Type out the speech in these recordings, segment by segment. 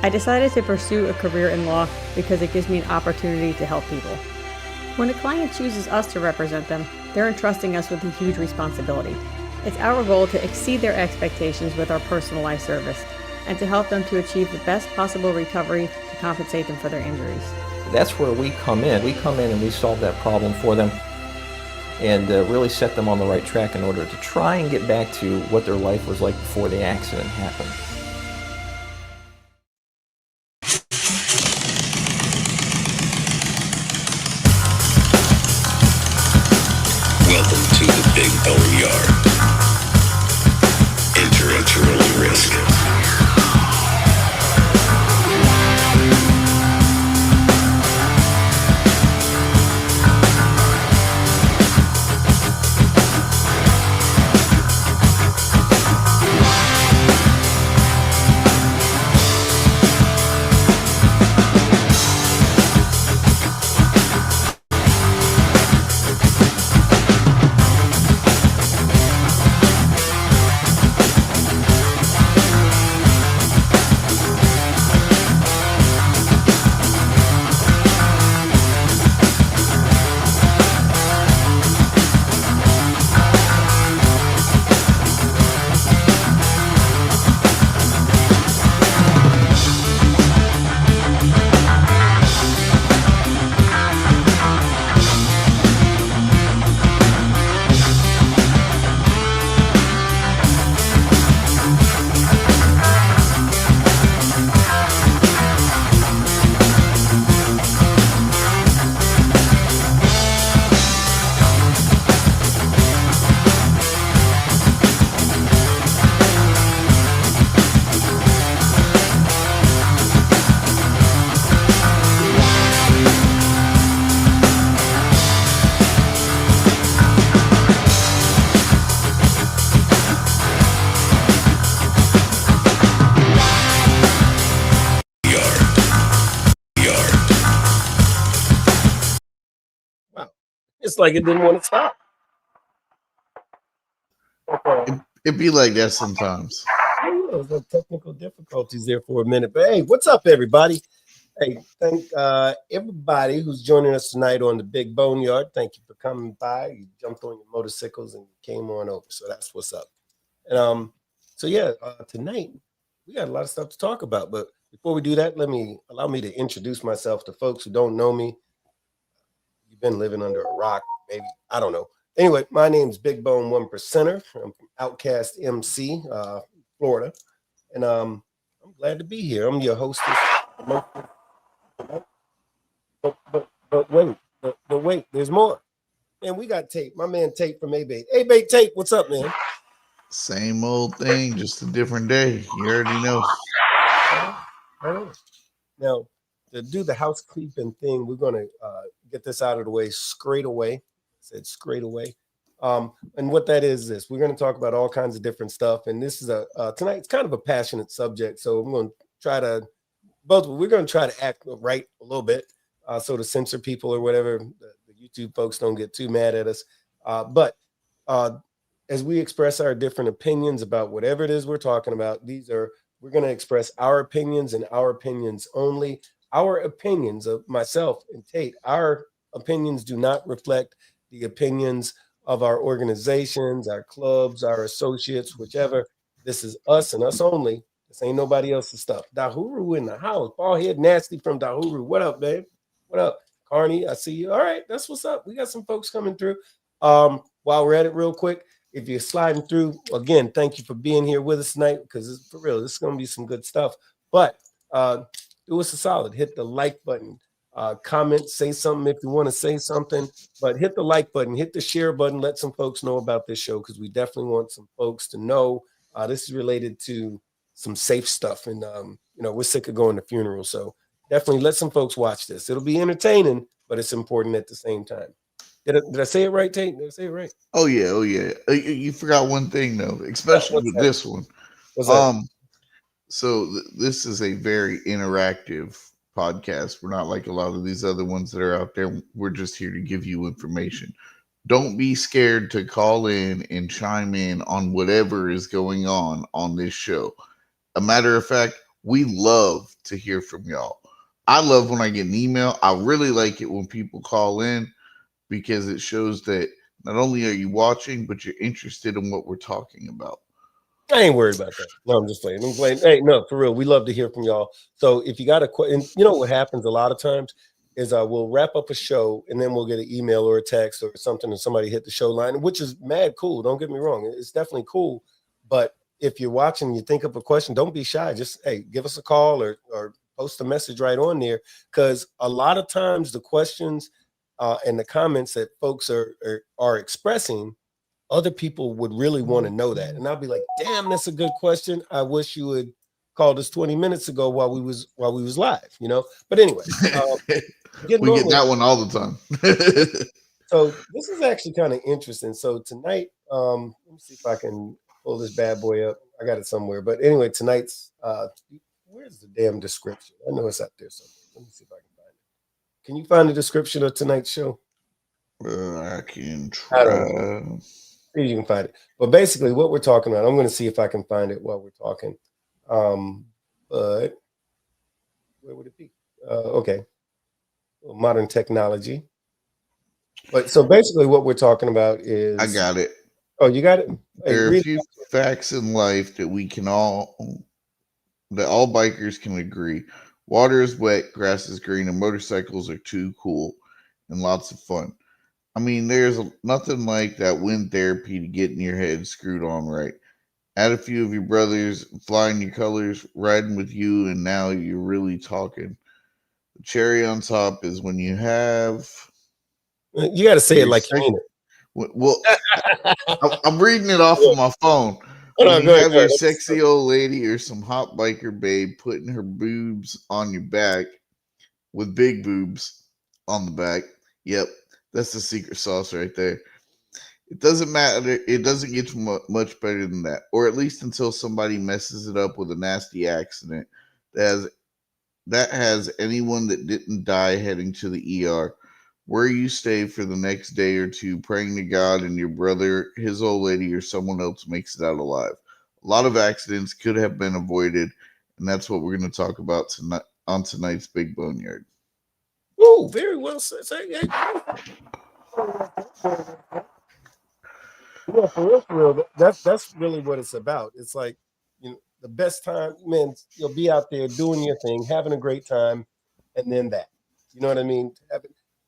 I decided to pursue a career in law because it gives me an opportunity to help people. When a client chooses us to represent them, they're entrusting us with a huge responsibility. It's our goal to exceed their expectations with our personalized service and to help them to achieve the best possible recovery to compensate them for their injuries. That's where we come in. We come in and we solve that problem for them and really set them on the right track in order to try and get back to what their life was like before the accident happened. Welcome to the Big BoneYard. Enter at your own risk. It's like it didn't want to stop. It'd be like that sometimes. There's no technical difficulties there for a minute. But hey, what's up, everybody? Hey, thank everybody who's joining us tonight on the Big BoneYard. Thank you for coming by. You jumped on your motorcycles and came on over. So that's what's up. And tonight we got a lot of stuff to talk about. But before we do that, allow me to introduce myself to folks who don't know me. You've been living under a rock, maybe. I don't know. Anyway, my name's Big Bone 1%er. I'm from Outcast MC, Florida. And I'm glad to be here. I'm your hostess. But wait, there's more. Man, we got Tate. My man Tate from A-Bait. A-Bait Tate, what's up, man? Same old thing, just a different day. You already know. I know. Now, to do the housekeeping thing, we're going to get this out of the way straight away. I said straight away. And what that is this. We're going to talk about all kinds of different stuff. And this is tonight, it's kind of a passionate subject. So we're going to try to act right a little bit so to censor people or whatever. The YouTube folks don't get too mad at us. But as we express our different opinions about whatever it is we're talking about, we're going to express our opinions and our opinions only. Our opinions of myself and Tate, our opinions do not reflect the opinions of our organizations, our clubs, our associates, whichever. This is us and us only. This ain't nobody else's stuff. Dahuru in the house. Ballhead Nasty from Dahuru. What up, babe? What up? Carney, I see you. All right, that's what's up. We got some folks coming through. While we're at it real quick, if you're sliding through, again, thank you for being here with us tonight because for real, this is going to be some good stuff. But do us a solid. Hit the like button. Comment, say something if you want to say something, but hit the like button, hit the share button, let some folks know about this show because we definitely want some folks to know this is related to some safe stuff. And, we're sick of going to funerals. So definitely let some folks watch this. It'll be entertaining, but it's important at the same time. Did I say it right, Tate? Did I say it right? Oh, yeah. You forgot one thing, though, especially with this one. What's that? So this is a very interactive podcast. We're not like a lot of these other ones that are out there. We're just here to give you information. Don't be scared to call in and chime in on whatever is going on this show. A matter of fact, We love to hear from y'all. I love when I get an email. I really like it when people call in because it shows that not only are you watching, but you're interested in what we're talking about. I ain't worried about that. No, I'm just playing. I'm playing. Hey, no, for real. We love to hear from y'all. So if you got a question, you know what happens a lot of times is we'll wrap up a show and then we'll get an email or a text or something and somebody hit the show line, which is mad cool. Don't get me wrong. It's definitely cool. But if you're watching, you think of a question, don't be shy. Just, hey, give us a call or post a message right on there. Because a lot of times the questions and the comments that folks are expressing, other people would really want to know that. And I'll be like, damn, that's a good question. I wish you had called us 20 minutes ago while we was live, you know. But anyway, getting We on get with that one all the time. so this is actually kind of interesting. So tonight, let me see if I can pull this bad boy up. I got it somewhere. But anyway, tonight's where's the damn description? I know it's out there somewhere. Let me see if I can find it. Can you find the description of tonight's show? I can I don't try. know. See if you can find it. But basically, what we're talking about, I'm going to see if I can find it while we're talking. But where would it be? Okay, modern technology. But so basically, what we're talking about is. I got it. Oh, you got it. Hey, There are a read. few facts in life that all bikers can agree. Water is wet, grass is green, and motorcycles are too cool and lots of fun. I mean, there's nothing like that wind therapy to getting your head screwed on right. Add a few of your brothers flying your colors, riding with you, and now you're really talking. The cherry on top is when you have You got to say it your like you sex. mean Well, it. I'm reading it off of my phone. Hold When on, you go ahead, have go your ahead. sexy old lady or some hot biker babe putting her boobs on your back with big boobs on the back. Yep, that's the secret sauce right there. It doesn't matter. It doesn't get much better than that, or at least until somebody messes it up with a nasty accident that has anyone that didn't die heading to the ER, where you stay for the next day or two, praying to God and your brother, his old lady, or someone else makes it out alive. A lot of accidents could have been avoided, and that's what we're going to talk about tonight on tonight's Big Boneyard. Oh, very well said. Yeah, for real. That's really what it's about. It's like, you know, the best time, man. You'll be out there doing your thing, having a great time, and then that. You know what I mean?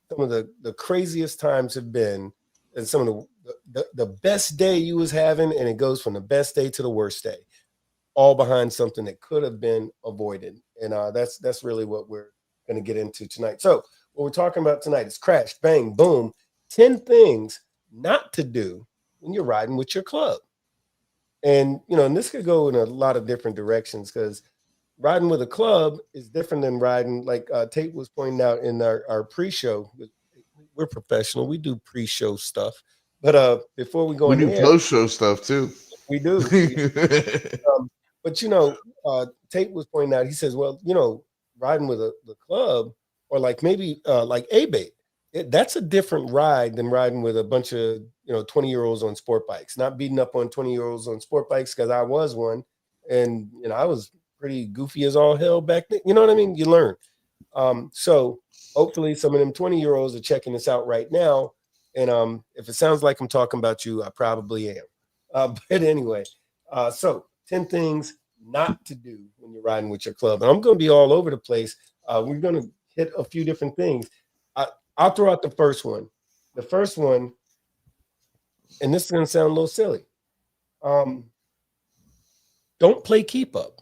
Some of the craziest times have been, and some of the best day you was having, and it goes from the best day to the worst day, all behind something that could have been avoided. And that's really what we're going to get into tonight. So what we're talking about tonight is crash, bang, boom, 10 things not to do when you're riding with your club. And and this could go in a lot of different directions because riding with a club is different than riding like Tate was pointing out in our pre-show. We're professional. We do pre-show stuff. But before we go We in do there, post show stuff too. we do. But Tate was pointing out. He says, "Well, riding with the club, or like maybe like A-Bait, that's a different ride than riding with a bunch of 20-year-olds on sport bikes. Not beating up on 20-year-olds on sport bikes because I was one, and I was pretty goofy as all hell back then. You know what I mean? You learn. So hopefully, some of them 20-year-olds are checking this out right now. And if it sounds like I'm talking about you, I probably am. But anyway, so 10 things not to do when you're riding with your club. And I'm going to be all over the place. We're going to hit a few different things. I'll throw out the first one. The first one, and this is going to sound a little silly. Don't play keep up.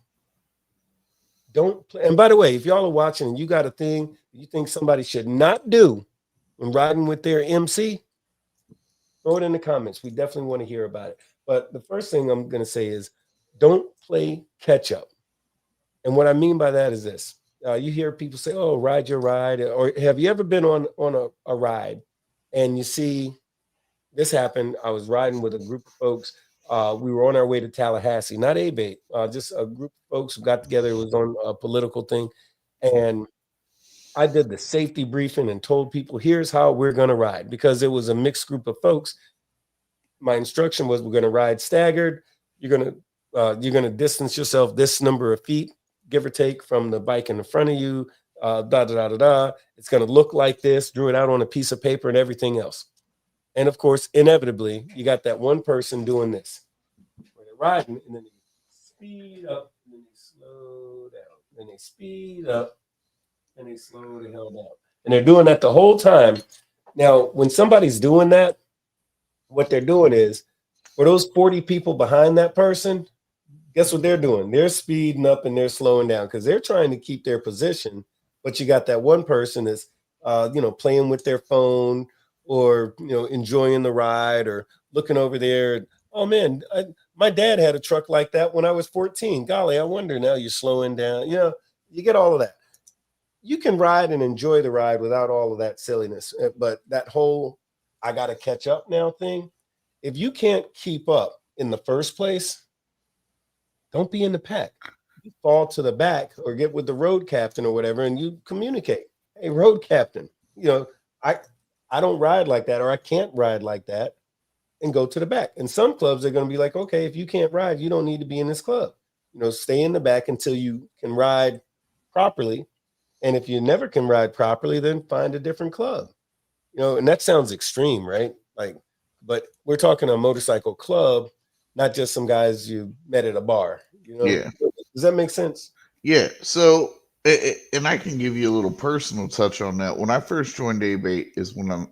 Don't play. And by the way, if y'all are watching and you got a thing you think somebody should not do when riding with their MC, throw it in the comments. We definitely want to hear about it. But the first thing I'm going to say is don't play catch up. And what I mean by that is this. You hear people say, oh, ride your ride. Or have you ever been on a ride and you see this happened? I was riding with a group of folks. We were on our way to Tallahassee, not A-Bait, just a group of folks who got together. It was on a political thing. And I did the safety briefing and told people, here's how we're going to ride, because it was a mixed group of folks. My instruction was we're going to ride staggered. You're going to distance yourself this number of feet give or take, from the bike in the front of you. It's going to look like this. Drew it out on a piece of paper and everything else. And of course, inevitably, you got that one person doing this, where they're riding and then they speed up and then they slow down. Then they speed up and they slow the hell down. And they're doing that the whole time. Now, when somebody's doing that, what they're doing is, for those 40 people behind that person, guess what they're doing? They're speeding up and they're slowing down because they're trying to keep their position. But you got that one person that's, playing with their phone, or, enjoying the ride, or looking over there. Oh man, my dad had a truck like that when I was 14. Golly, I wonder now you're slowing down. You get all of that. You can ride and enjoy the ride without all of that silliness. But that whole I got to catch up now thing, if you can't keep up in the first place, don't be in the pack. You fall to the back or get with the road captain or whatever, and you communicate. Hey, road captain, I don't ride like that, or I can't ride like that, and go to the back. And some clubs are going to be like, okay, if you can't ride, you don't need to be in this club. Stay in the back until you can ride properly. And if you never can ride properly, then find a different club. And that sounds extreme, right? But we're talking a motorcycle club, not just some guys you met at a bar. Yeah. Does that make sense? Yeah. So, and I can give you a little personal touch on that. When I first joined A-Bait is when I'm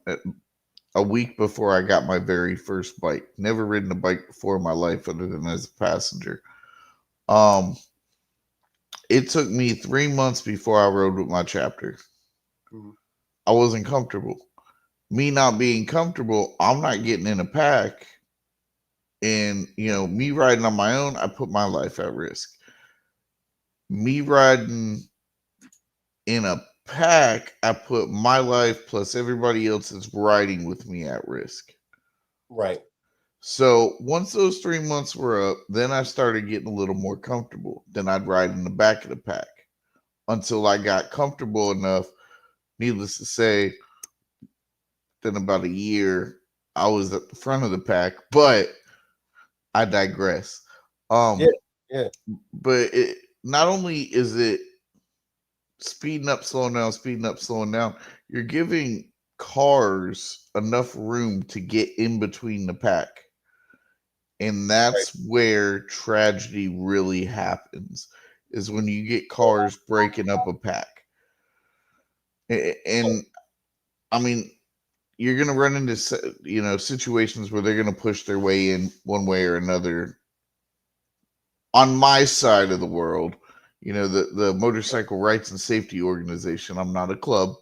a week before I got my very first bike. Never ridden a bike before in my life other than as a passenger. It took me 3 months before I rode with my chapter. Mm-hmm. I wasn't comfortable. Me not being comfortable, I'm not getting in a pack. And, me riding on my own, I put my life at risk. Me riding in a pack, I put my life plus everybody else that's riding with me at risk. Right. So once those 3 months were up, then I started getting a little more comfortable. Then I'd ride in the back of the pack until I got comfortable enough. Needless to say, then about a year, I was at the front of the pack, but I digress. Yeah. But not only is it speeding up, slowing down, speeding up, slowing down, you're giving cars enough room to get in between the pack. And that's where tragedy really happens, is when you get cars breaking up a pack. And I mean, you're going to run into, situations where they're going to push their way in one way or another. On my side of the world, the Motorcycle Rights and Safety Organization, I'm not a club.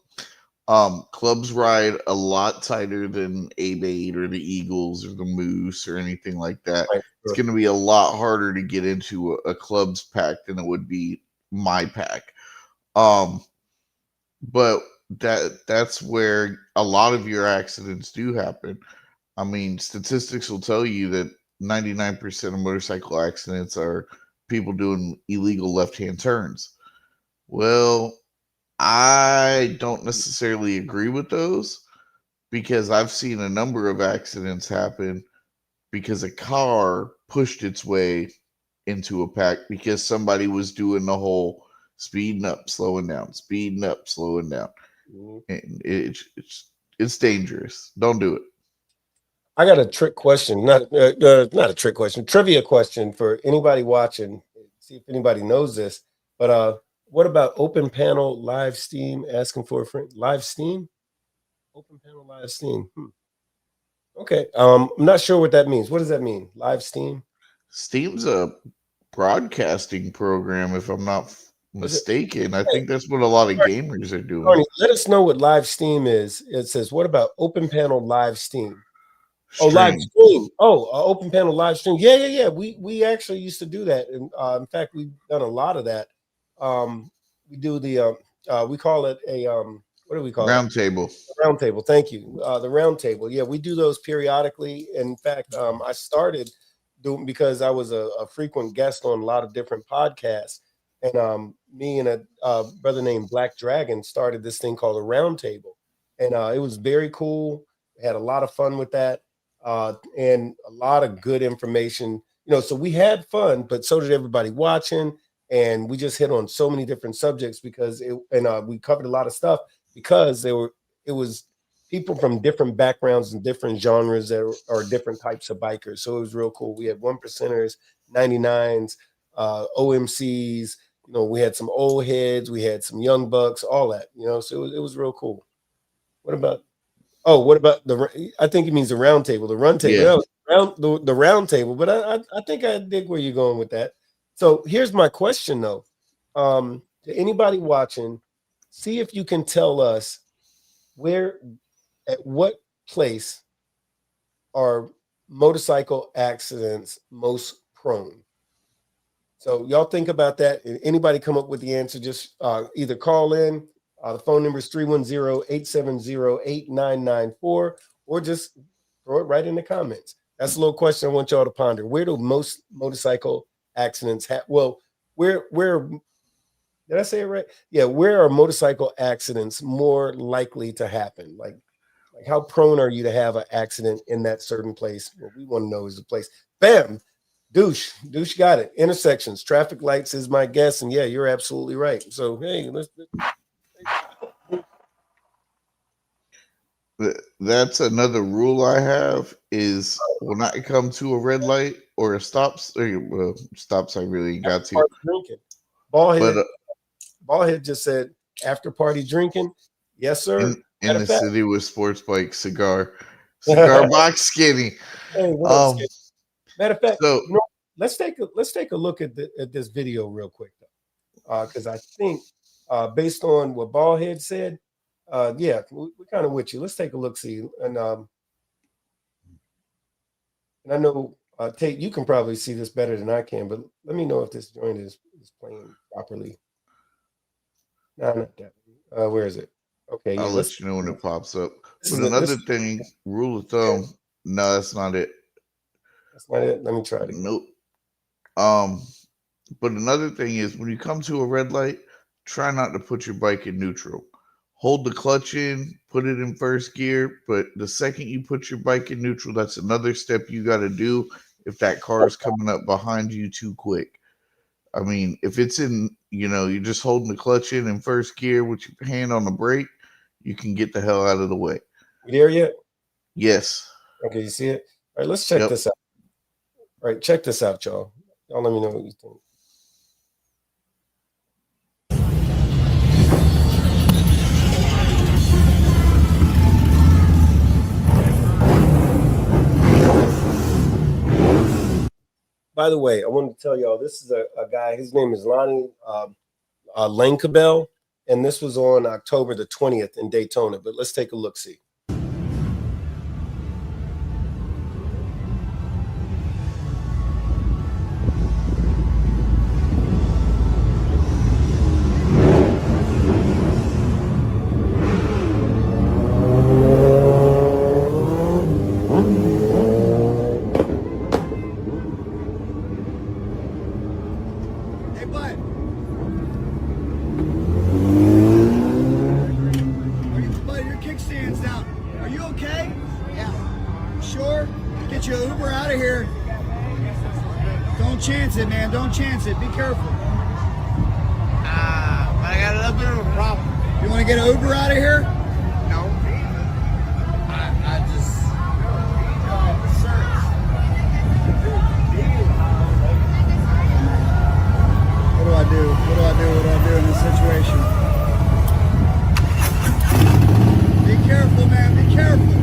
Clubs ride a lot tighter than A-Bait or the Eagles or the Moose or anything like that. Right. It's going to be a lot harder to get into a club's pack than it would be my pack. But that's where a lot of your accidents do happen. I mean, statistics will tell you that 99% of motorcycle accidents are people doing illegal left-hand turns. Well, I don't necessarily agree with those, because I've seen a number of accidents happen because a car pushed its way into a pack because somebody was doing the whole speeding up, slowing down, speeding up, slowing down. Mm-hmm. And it's dangerous. Don't do it. I got a trick question, not a trick question, trivia question for anybody watching. See if anybody knows this. But what about open panel live steam? Asking for a friend. Live steam? Open panel live steam. Okay. I'm not sure what that means. What does that mean? Live steam? Steam's a broadcasting program, if I'm not mistaken. I think that's what a lot of gamers are doing. Arnie, let us know what live steam is. It says, what about open panel live steam? Oh, live stream. Oh, open panel live stream. Yeah. We actually used to do that. And in fact, we've done a lot of that. We do the we call it a what do we call round it? Table. Round table. Thank you. The round table. Yeah, we do those periodically. In fact, I started doing, because I was a frequent guest on a lot of different podcasts, and me and a brother named Black Dragon started this thing called a round table, and it was very cool. We had a lot of fun with that. And a lot of good information, so we had fun, but so did everybody watching. and we just hit on so many different subjects because we covered a lot of stuff because it was people from different backgrounds and different genres that are different types of bikers. So it was real cool. We had 1%ers, 99s, OMCs. We had some old heads, we had some young bucks, all that. So it was real cool. What about I think it means the round table, the run table. Yeah. The round table, but I think I dig where you're going with that. So here's my question though. To anybody watching, see if you can tell us at what place are motorcycle accidents most prone? So y'all think about that. Anybody come up with the answer, just either call in. The phone number is 310-870-8994, or just throw it right in the comments. That's a little question I want y'all to ponder. Where do most motorcycle accidents happen? Well, where did I say it right? Yeah, where are motorcycle accidents more likely to happen? Like how prone are you to have an accident in that certain place? What we want to know is the place. Bam! Douche got it. Intersections, traffic lights is my guess. And yeah, you're absolutely right. So, hey, That's another rule I have is when I come to a red light or a stops I really got to. Drinking. But Ballhead just said after party drinking. Yes, sir. In the city with sports bike, cigar box skinny. Hey, what up, Skinny? Matter of fact, So let's take a look at this video real quick though, because I think based on what Ballhead said, yeah, we're kind of with you. Let's take a look, see, and I know Tate, you can probably see this better than I can, but let me know if this joint is playing properly. No, not that. Where is it? Okay, I'll let you know when it pops up. But another thing, rule of thumb, no, that's not it. That's not it. Let me try it again. Nope. But another thing is when you come to a red light, try not to put your bike in neutral. Hold the clutch in, put it in first gear, but the second you put your bike in neutral, that's another step you got to do if that car is coming up behind you too quick. I mean, if it's in, you're just holding the clutch in first gear with your hand on the brake, you can get the hell out of the way. You there yet? Yes. Okay, you see it? All right, let's check this out. All right, check this out, y'all. Y'all let me know what you think. By the way, I wanted to tell y'all, this is a guy, his name is Lonnie Lankabell, and this was on October the 20th in Daytona, but let's take a look-see. Chance it, man. Don't chance it. Be careful. But I got a little bit of a problem. You want to get an Uber out of here? No. I just. What do I do? What do I do? What do I do in this situation? Be careful, man. Be careful.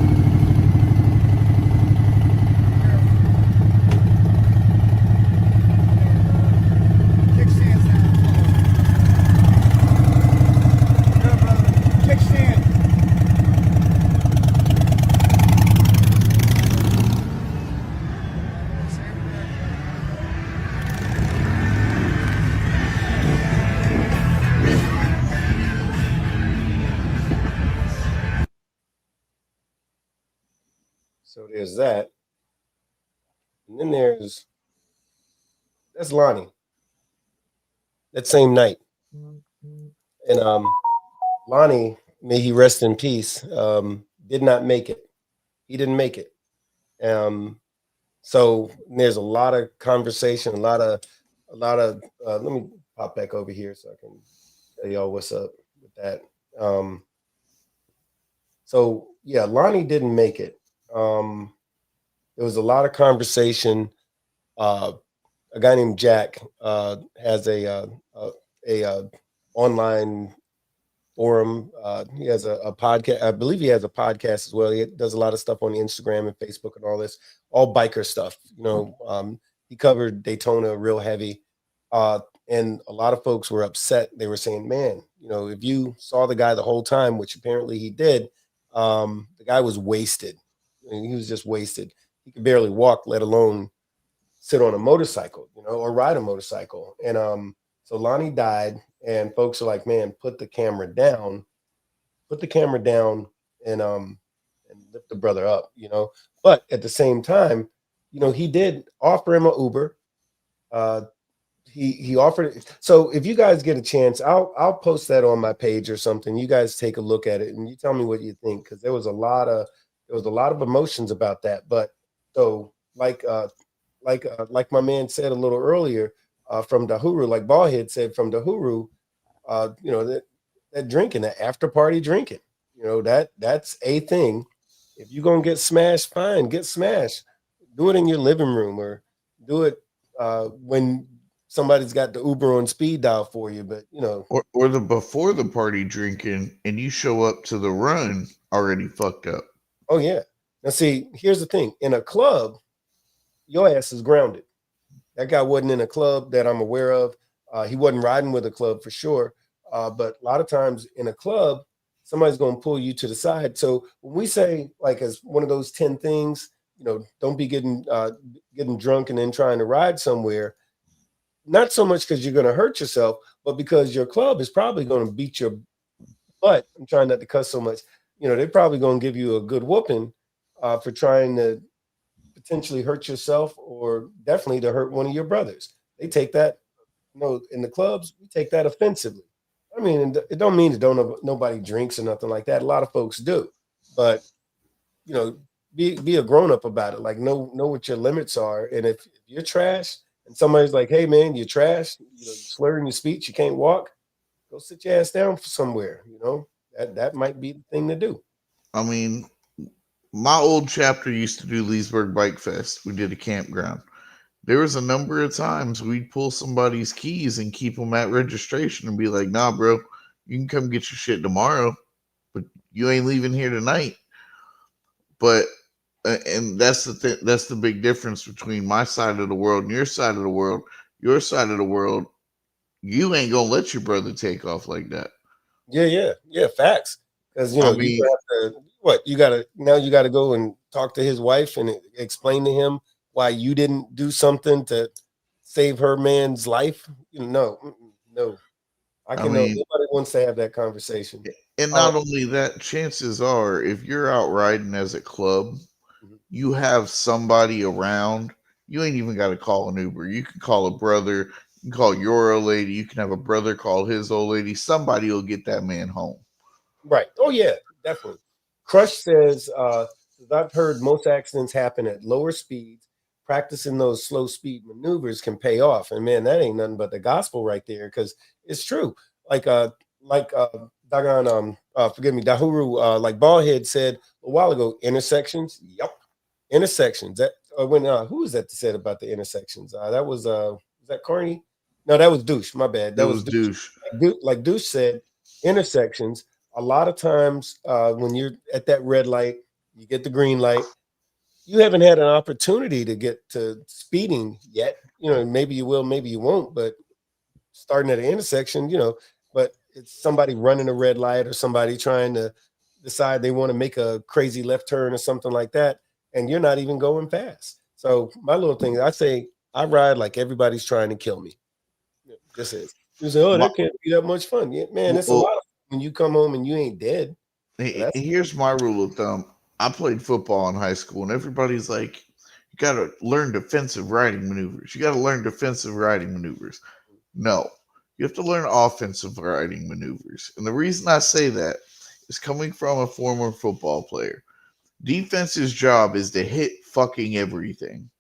So there's that. And then that's Lonnie. That same night. And Lonnie, may he rest in peace, did not make it. He didn't make it. So there's a lot of conversation, a lot of let me pop back over here so I can tell y'all what's up with that. So yeah, Lonnie didn't make it. There was a lot of conversation. A guy named Jack has a online forum. He has a podcast. I believe he has a podcast as well. He does a lot of stuff on Instagram and Facebook and all this, all biker stuff. He covered Daytona real heavy, and a lot of folks were upset. They were saying, "Man, if you saw the guy the whole time, which apparently he did, the guy was wasted. I mean, he was just wasted. He could barely walk, let alone sit on a motorcycle, or ride a motorcycle." And so Lonnie died, and folks are like, "Man, put the camera down, and lift the brother up." But at the same time, he did offer him an Uber. Uh, he offered it. So if you guys get a chance, I'll post that on my page or something. You guys take a look at it and you tell me what you think, because there was a lot of emotions about that. But so like my man said a little earlier, from Dahuru, like Ballhead said from Dahuru, that drinking, that after party drinking, that's a thing. If you're gonna get smashed, fine, get smashed. Do it in your living room, or do it when somebody's got the Uber on speed dial for you. But or the before the party drinking, and you show up to the run already fucked up. Oh yeah. Now see, here's the thing: in a club, your ass is grounded. That guy wasn't in a club that I'm aware of. He wasn't riding with a club for sure. But a lot of times in a club, somebody's going to pull you to the side. So when we say, like, as one of those 10 things, don't be getting drunk and then trying to ride somewhere. Not so much because you're going to hurt yourself, but because your club is probably going to beat your butt. I'm trying not to cuss so much. They're probably going to give you a good whooping for trying to potentially hurt yourself, or definitely to hurt one of your brothers. They take that, in the clubs, we take that offensively. I mean, it don't mean that nobody drinks or nothing like that. A lot of folks do, but be a grown up about it. Like know what your limits are, and if you're trash, and somebody's like, "Hey man, you're trash. You're slurring your speech. You can't walk. Go sit your ass down somewhere." That might be the thing to do. I mean, my old chapter used to do Leesburg Bike Fest. We did a campground. There was a number of times we'd pull somebody's keys and keep them at registration and be like, "Nah, bro, you can come get your shit tomorrow, but you ain't leaving here tonight." But and that's that's the big difference between my side of the world and your side of the world. Your side of the world, you ain't gonna let your brother take off like that. Yeah, facts. Because I you mean, have to, what you gotta go and talk to his wife and explain to him why you didn't do something to save her man's life. No. I I can know mean, nobody wants to have that conversation. and Uh, not only that, chances are, if you're out riding as a club, mhm. you have somebody around. You ain't even got to call an Uber. You can call a brother. You can call your old lady. You can have a brother call his old lady. Somebody will get that man home. Right. Oh yeah, definitely. Crush says, I've heard most accidents happen at lower speeds. Practicing those slow speed maneuvers can pay off. And man, that ain't nothing but the gospel right there, because it's true. Like Dagon, forgive me, Dahuru, like Ballhead said a while ago, intersections. Yep. Intersections. That when who was that said about the intersections? That was that Carney? No, that was Douche. My bad. It That was was Douche. douche. Like Douche said, intersections. A lot of times, when you're at that red light, you get the green light. You haven't had an opportunity to get to speeding yet. Maybe you will, maybe you won't. But starting at an intersection, but it's somebody running a red light or somebody trying to decide they want to make a crazy left turn or something like that, and you're not even going fast. So my little thing, I say, I ride like everybody's trying to kill me. This is. You say, "Oh, My, that can't be that much fun." Yeah, man, it's a lot well, of fun when you come home and you ain't dead. So that's here's my rule of thumb. I played football in high school, and everybody's like, "You got to learn defensive riding maneuvers. You got to learn defensive riding maneuvers." No, you have to learn offensive riding maneuvers. And the reason I say that is coming from a former football player. Defense's job is to hit fucking everything.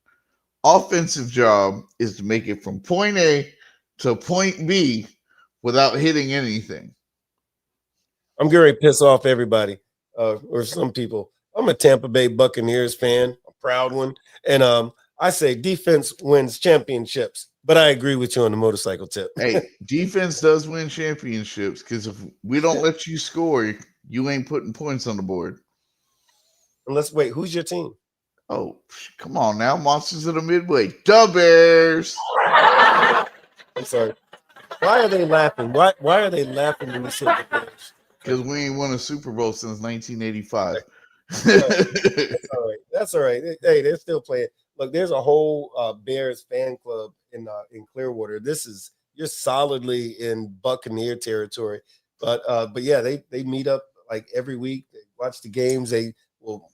Offensive job is to make it from point A to point B without hitting anything. I'm going to piss off everybody or some people. I'm a Tampa Bay Buccaneers fan, a proud one. And I say defense wins championships, but I agree with you on the motorcycle tip. Hey, defense does win championships because if we don't let you score, you ain't putting points on the board. And let's wait. Who's your team? Oh, come on now. Monsters of the Midway. The Bears. I'm sorry. Why are they laughing? Why are they laughing when we say the Bears? Because we ain't won a Super Bowl since 1985. That's all right. That's all right. Hey, they're still playing. Look, there's a whole Bears fan club in Clearwater. You're solidly in Buccaneer territory. But yeah, they meet up like every week. They watch the games. They will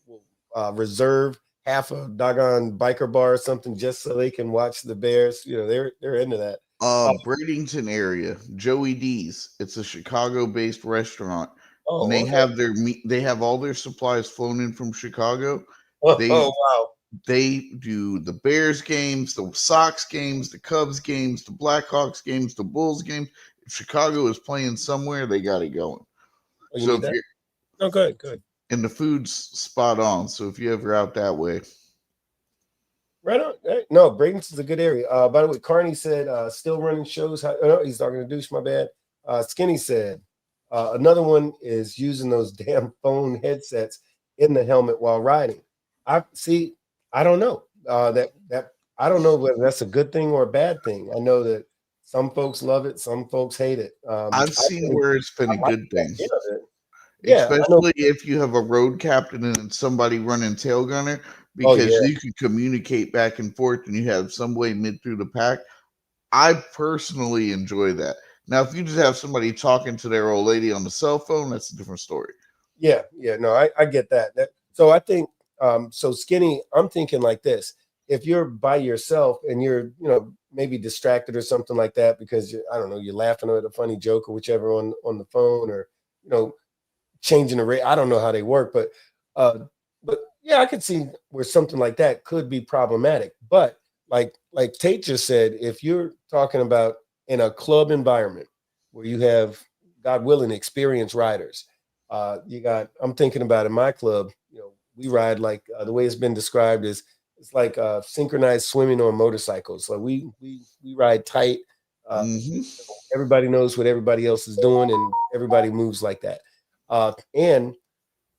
reserve half a doggone biker bar or something just so they can watch the Bears. You know, they're into that. Bradenton area, Joey D's. It's a Chicago-based restaurant. Oh, And they okay. have they have all their supplies flown in from Chicago. Wow. They do the Bears games, the Sox games, the Cubs games, the Blackhawks games, the Bulls games. If Chicago is playing somewhere, they got it going. Oh, So if you're good. and the food's spot on. So if you're ever out that way. Right on. Hey, no, Bradenton's a good area. By the way, Carney said still running shows. He's talking to Douche, my bad. Skinny said another one is using those damn phone headsets in the helmet while riding. I don't know. I don't know whether that's a good thing or a bad thing. I know that some folks love it, some folks hate it. I've seen where it's been a good thing. Yeah, especially if you have a road captain and somebody running tail gunner, because you can communicate back and forth and you have some way mid through the pack. I personally enjoy that. Now, if you just have somebody talking to their old lady on the cell phone, that's a different story. Yeah, no, I get that. So I think so Skinny, I'm thinking like this. If you're by yourself and you're, maybe distracted or something like that because you're laughing at a funny joke or whichever on the phone or changing the rate. I don't know how they work, but yeah, I could see where something like that could be problematic. But like Tate just said, if you're talking about in a club environment where you have, God willing, experienced riders, I'm thinking about in my club, we ride like the way it's been described is it's like synchronized swimming on motorcycles. So we ride tight. Everybody knows what everybody else is doing, and everybody moves like that. And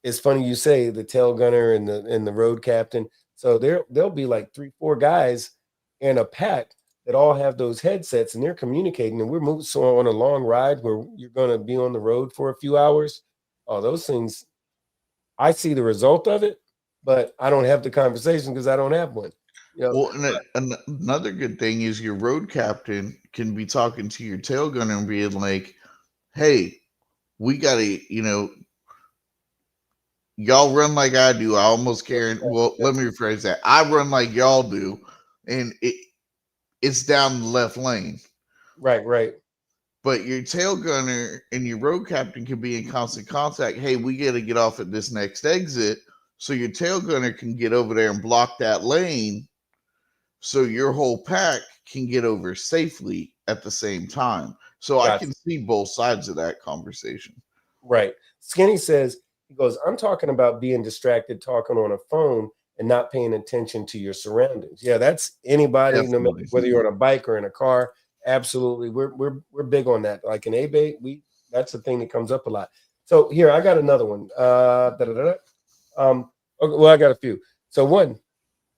it's funny you say the tail gunner and the road captain. So there'll be like 3-4 guys in a pack that all have those headsets and they're communicating. And we're moving so on a long ride where you're going to be on the road for a few hours. Oh, those things. I see the result of it, but I don't have the conversation because I don't have one. Well, and another good thing is your road captain can be talking to your tail gunner and being like, "Hey, we got to, y'all run like I do. I almost guarantee. Well, let me rephrase that. I run like y'all do, and it's down the left lane. Right. But your tail gunner and your road captain can be in constant contact. Hey, we got to get off at this next exit, so your tail gunner can get over there and block that lane, so your whole pack can get over safely at the same time. So I can see both sides of that conversation. Right. Skinny says, he goes, I'm talking about being distracted, talking on a phone and not paying attention to your surroundings. Yeah, that's anybody, Definitely. no matter whether you're on a bike or in a car. Absolutely. We're big on that. Like in A-Bay, that's the thing that comes up a lot. So here, I got another one. Okay, well, I got a few. So one,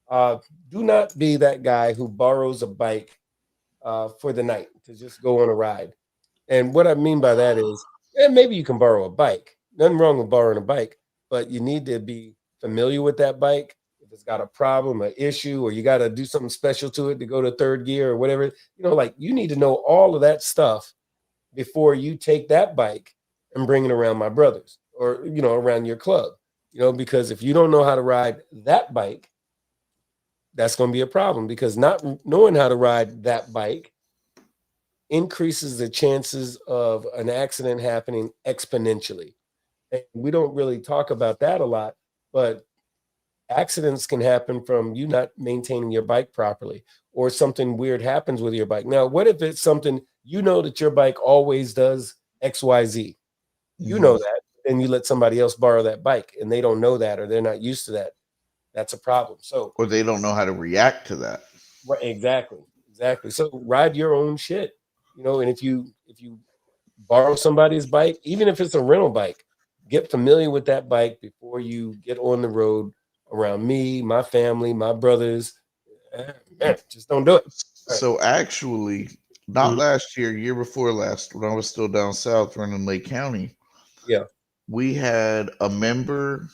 do not be that guy who borrows a bike for the night to just go on a ride. And what I mean by that is, maybe you can borrow a bike. Nothing wrong with borrowing a bike, but you need to be familiar with that bike. If it's got a problem, an issue, or you got to do something special to it to go to third gear or whatever, you need to know all of that stuff before you take that bike and bring it around my brothers or, around your club, because if you don't know how to ride that bike, that's going to be a problem because not knowing how to ride that bike increases the chances of an accident happening exponentially. And we don't really talk about that a lot, but accidents can happen from you not maintaining your bike properly or something weird happens with your bike. Now, what if it's something you know that your bike always does XYZ? You know that, and you let somebody else borrow that bike and they don't know that or they're not used to that. That's a problem. So, Or they don't know how to react to that. right, exactly. So ride your own shit, and if you borrow somebody's bike, even if it's a rental bike, get familiar with that bike before you get on the road around me, my family, my brothers. Man, just don't do it. Right. So actually, not last year, year before last, when I was still down south running Lake County, Yeah. we had a member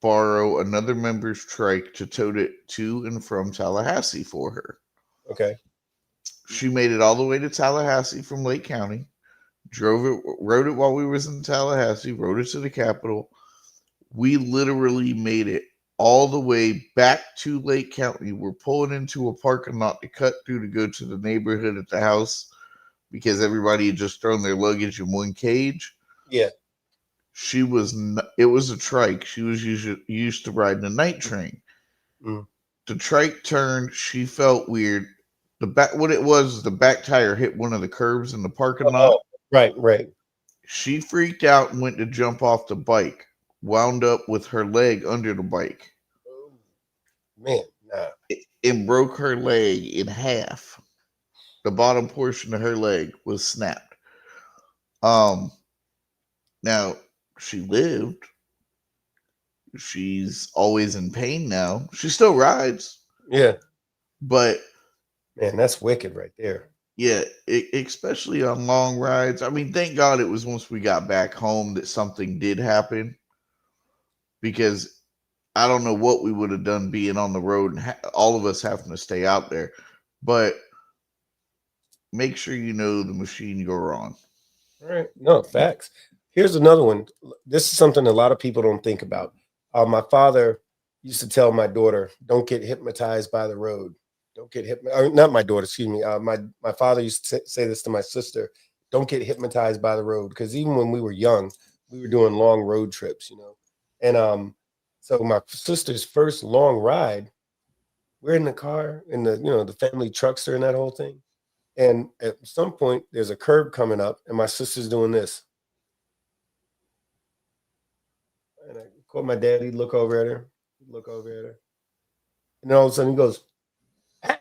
borrow another member's trike to tote it to and from Tallahassee for her. Okay. She made it all the way to Tallahassee from Lake County, rode it while we was in Tallahassee, rode it to the Capitol. We literally made it all the way back to Lake County. We're pulling into a parking lot to cut through to go to the neighborhood at the house because everybody had just thrown their luggage in one cage. Yeah. It was a trike. She was used to riding a night train. The trike turned. She felt weird. What it was, the back tire hit one of the curbs in the parking lot. Right. She freaked out and went to jump off the bike, wound up with her leg under the bike. Man, nah. It broke her leg in half. The bottom portion of her leg was snapped. Now she lived. She's always in pain now. She still rides. Yeah. But man, that's wicked right there. Yeah, especially on long rides. I mean, thank God it was once we got back home that something did happen, because I don't know what we would have done being on the road and all of us having to stay out there. But make sure you know the machine you're on. All right. No, facts. Here's another one. This is something a lot of people don't think about. My father used to tell my daughter, don't get hypnotized by the road. Don't get hypnotized. Not my daughter, excuse me. My father used to say this to my sister, don't get hypnotized by the road. Because even when we were young, we were doing long road trips, And so my sister's first long ride, we're in the car, in the family truckster and that whole thing. And at some point, there's a curb coming up, and my sister's doing this. And I caught my dad. He'd look over at her. And then all of a sudden, he goes, ah!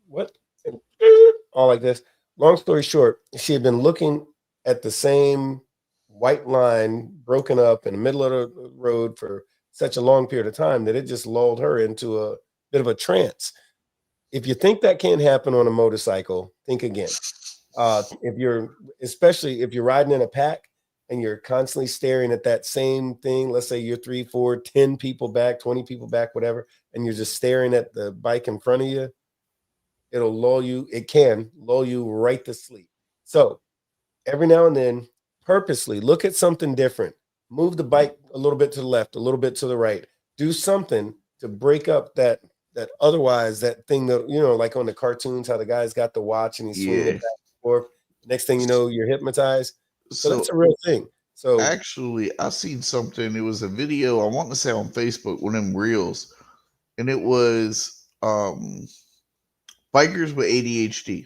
What? And all like this. Long story short, she had been looking at the same white line broken up in the middle of the road for such a long period of time that it just lulled her into a bit of a trance. If you think that can't happen on a motorcycle, think again. Especially if you're riding in a pack and you're constantly staring at that same thing, let's say you're 3, 4, 10 people back, 20 people back, whatever, and you're just staring at the bike in front of you, it can lull you right to sleep. So every now and then, purposely look at something different. Move the bike a little bit to the left, a little bit to the right. Do something to break up that otherwise that thing that, like on the cartoons, how the guy's got the watch and he's swinging it back and forth. Next thing you know, you're hypnotized. So that's a real thing. So actually, I seen something. It was a video, I want to say on Facebook, one of them reels, and it was bikers with ADHD.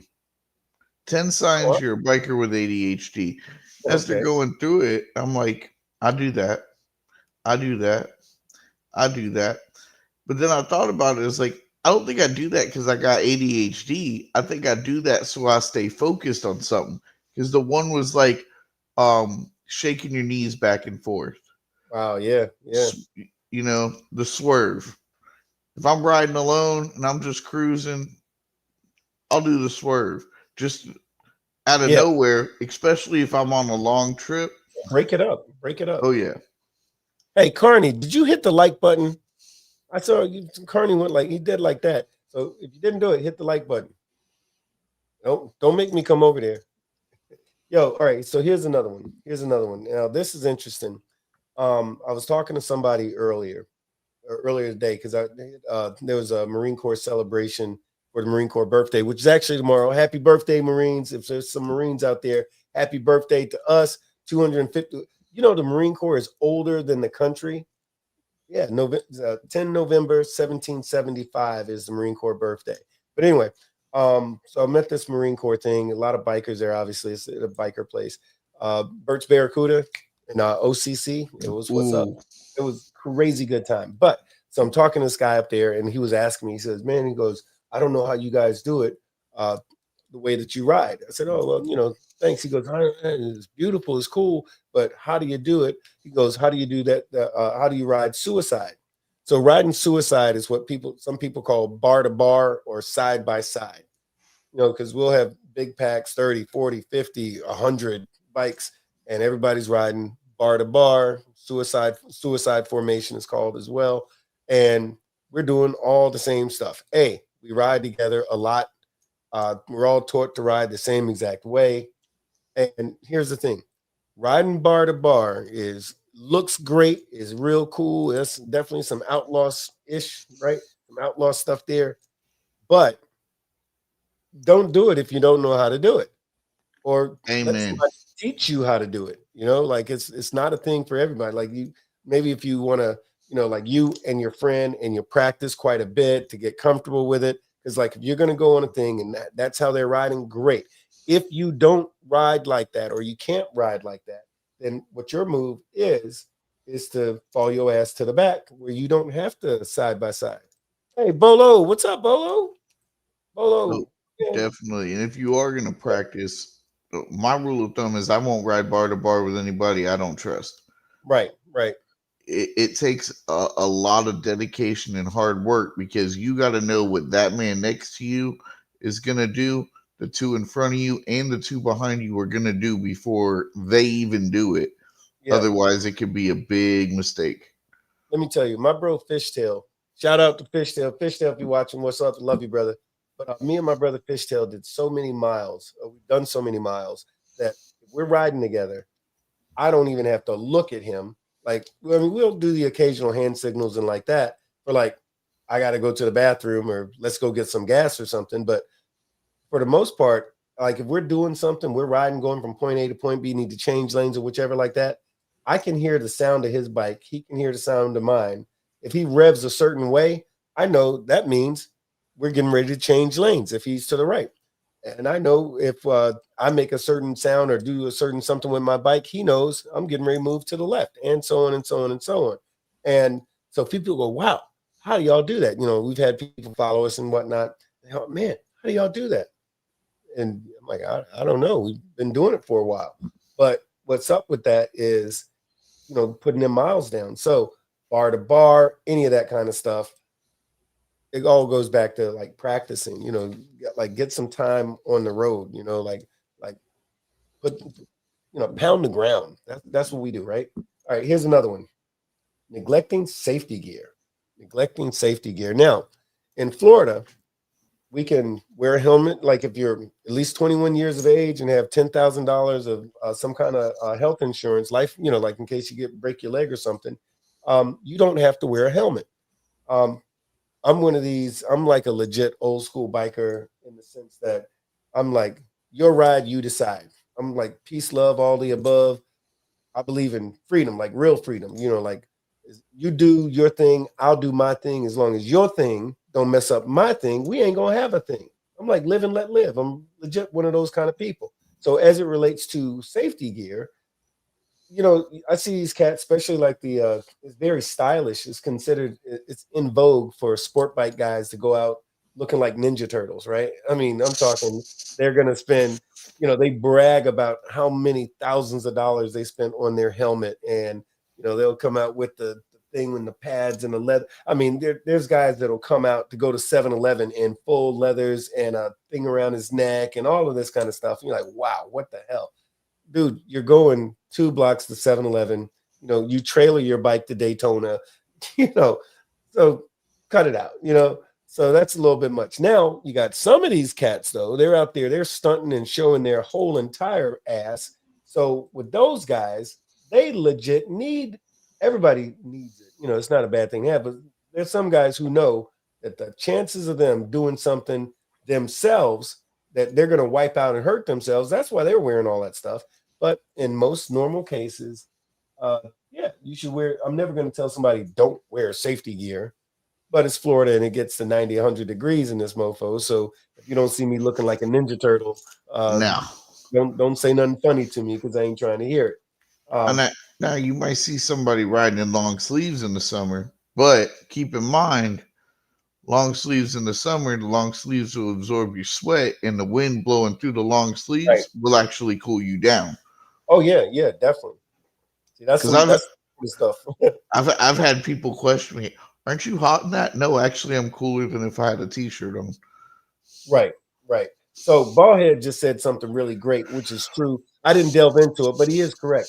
10 signs you're a biker with ADHD. As they're going through it, I'm like, I do that. But then I thought about it. It's like, I don't think I do that because I got ADHD. I think I do that so I stay focused on something. Because the one was like shaking your knees back and forth. Wow, yeah. The swerve. If I'm riding alone and I'm just cruising, I'll do the swerve. Just out of nowhere, especially if I'm on a long trip. Break it up. Oh, yeah. Hey, Carney, did you hit the like button? I saw you. Carney he did like that. So if you didn't do it, hit the like button. Don't make me come over there. Yo, all right. So here's another one. Now, this is interesting. I was talking to somebody earlier today because there was a Marine Corps celebration for the Marine Corps birthday, which is actually tomorrow. Happy birthday, Marines. If there's some Marines out there, happy birthday to us. 250. The Marine Corps is older than the country. Yeah, November 10 November 1775 is the Marine Corps birthday. But anyway, so I'm at this Marine Corps thing. A lot of bikers there, obviously. It's a biker place. Bert's Barracuda and OCC. It was what's up. Ooh, It was crazy good time. But so I'm talking to this guy up there, and he was asking me. He says, "Man," he goes, "I don't know how you guys do it, the way that you ride." I said, "Oh well, thanks." He goes, "It's beautiful, it's cool, but how do you do it?" He goes, "How do you do that? How do you ride suicide?" So riding suicide is what some people call bar to bar or side by side. Because we'll have big packs, 30, 40, 50, 100 bikes, and everybody's riding bar to bar. Suicide formation is called as well. And we're doing all the same stuff. We ride together a lot. We're all taught to ride the same exact way. And here's the thing: riding bar to bar is looks great, is real cool. There's definitely some outlaws ish, right? Some outlaw stuff there, but don't do it if you don't know how to do it, or let amen. somebody teach you how to do it. Like it's not a thing for everybody. Like maybe if you want to, like you and your friend and you practice quite a bit to get comfortable with it. Because like if you're going to go on a thing and that's how they're riding, great. If you don't ride like that or you can't ride like that, then what your move is to fall your ass to the back where you don't have to side by side. Hey, Bolo, what's up, Bolo? So Bolo. Yeah. definitely. And if you are going to practice, my rule of thumb is I won't ride bar to bar with anybody I don't trust. Right, right. It takes a lot of dedication and hard work because you got to know what that man next to you is going to do, the two in front of you and the two behind you are going to do before they even do it. Yeah. Otherwise, it could be a big mistake. Let me tell you, my bro Fishtail. Shout out to Fishtail. Fishtail, if you're watching, what's up? Love you, brother. But me and my brother Fishtail did so many miles. We've done so many miles that if we're riding together, I don't even have to look at him. Like, I mean, we'll do the occasional hand signals and like that for like, I got to go to the bathroom or let's go get some gas or something. But for the most part, like if we're doing something, we're riding, going from point A to point B, need to change lanes or whichever like that. I can hear the sound of his bike. He can hear the sound of mine. If he revs a certain way, I know that means we're getting ready to change lanes if he's to the right. And I know if I make a certain sound or do a certain something with my bike, he knows I'm getting ready to move to the left, and so on and so on and so on. And so people go, "Wow, how do y'all do that?" We've had people follow us and whatnot. They go, "Man, how do y'all do that?" And I'm like, I don't know. We've been doing it for a while. But what's up with that is, putting them miles down. So bar to bar, any of that kind of stuff, it all goes back to like practicing, like get some time on the road, like put, pound the ground. That's what we do, right? All right, here's another one. Neglecting safety gear. Neglecting safety gear. Now, in Florida, we can wear a helmet. Like if you're at least 21 years of age and have $10,000 of some kind of health insurance, life, like in case you break your leg or something, you don't have to wear a helmet. Um, I'm one of these. I'm like a legit old school biker in the sense that I'm like your ride, you decide. I'm like peace, love, all the above. I believe in freedom, like real freedom. Like you do your thing, I'll do my thing. As long as your thing don't mess up my thing, we ain't gonna have a thing. I'm like live and let live. I'm legit one of those kind of people. So as it relates to safety gear, I see these cats, especially like it's very stylish. It's in vogue for sport bike guys to go out looking like Ninja Turtles, right? I mean, I'm talking they're gonna spend, they brag about how many thousands of dollars they spent on their helmet, and they'll come out with the thing and the pads and the leather. I mean, there's guys that'll come out to go to 7-Eleven in full leathers and a thing around his neck and all of this kind of stuff. And you're like, wow, what the hell? Dude, you're going 2 blocks to 7-Eleven. You trailer your bike to Daytona, you know, so cut it out, So that's a little bit much. Now you got some of these cats though, they're out there, they're stunting and showing their whole entire ass. So with those guys, they legit everybody needs it. It's not a bad thing to have, but there's some guys who know that the chances of them doing something themselves that they're going to wipe out and hurt themselves. That's why they're wearing all that stuff. But in most normal cases, Yeah, you should wear. I'm never going to tell somebody don't wear safety gear, but it's Florida and it gets to 90, 100 degrees in this mofo. So if you don't see me looking like a Ninja Turtle, uh, Now, don't say nothing funny to me because I ain't trying to hear it. and Um, that, now you might see somebody riding in long sleeves in the summer, but keep in mind, long sleeves in the summer, the long sleeves will absorb your sweat, and the wind blowing through the long right. sleeves will actually cool you down. Oh yeah, yeah, definitely. See, Because that's some stuff. I've had people question me, "Aren't you hot in that?" No, actually, I'm cooler than if I had a t-shirt on. Right, right. So Ballhead just said something really great, which is true. I didn't delve into it, but he is correct.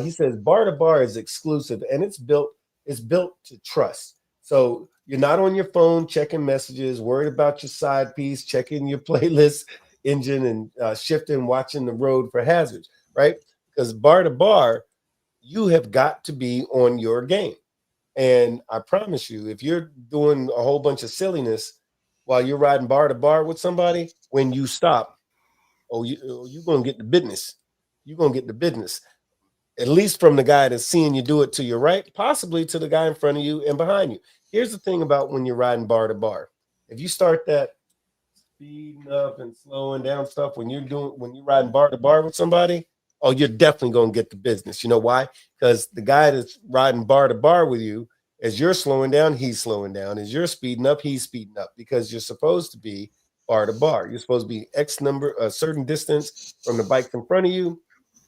He says bar to bar is exclusive and it's built to trust. So you're not on your phone checking messages, worried about your side piece, checking your playlist engine and shifting, watching the road for hazards, right? Because bar to bar, you have got to be on your game. And I promise you, if you're doing a whole bunch of silliness while you're riding bar to bar with somebody, when you stop, you're gonna get the business. You're gonna get the business. At least from the guy that's seeing you do it to your right, possibly to the guy in front of you and behind you. Here's the thing about when you're riding bar to bar. If you start that speeding up and slowing down stuff when you're riding bar to bar with somebody, oh, you're definitely gonna get the business. You know why? Because the guy that's riding bar to bar with you, as you're slowing down, he's slowing down. As you're speeding up, he's speeding up because you're supposed to be bar to bar. You're supposed to be X number, a certain distance from the bikes in front of you.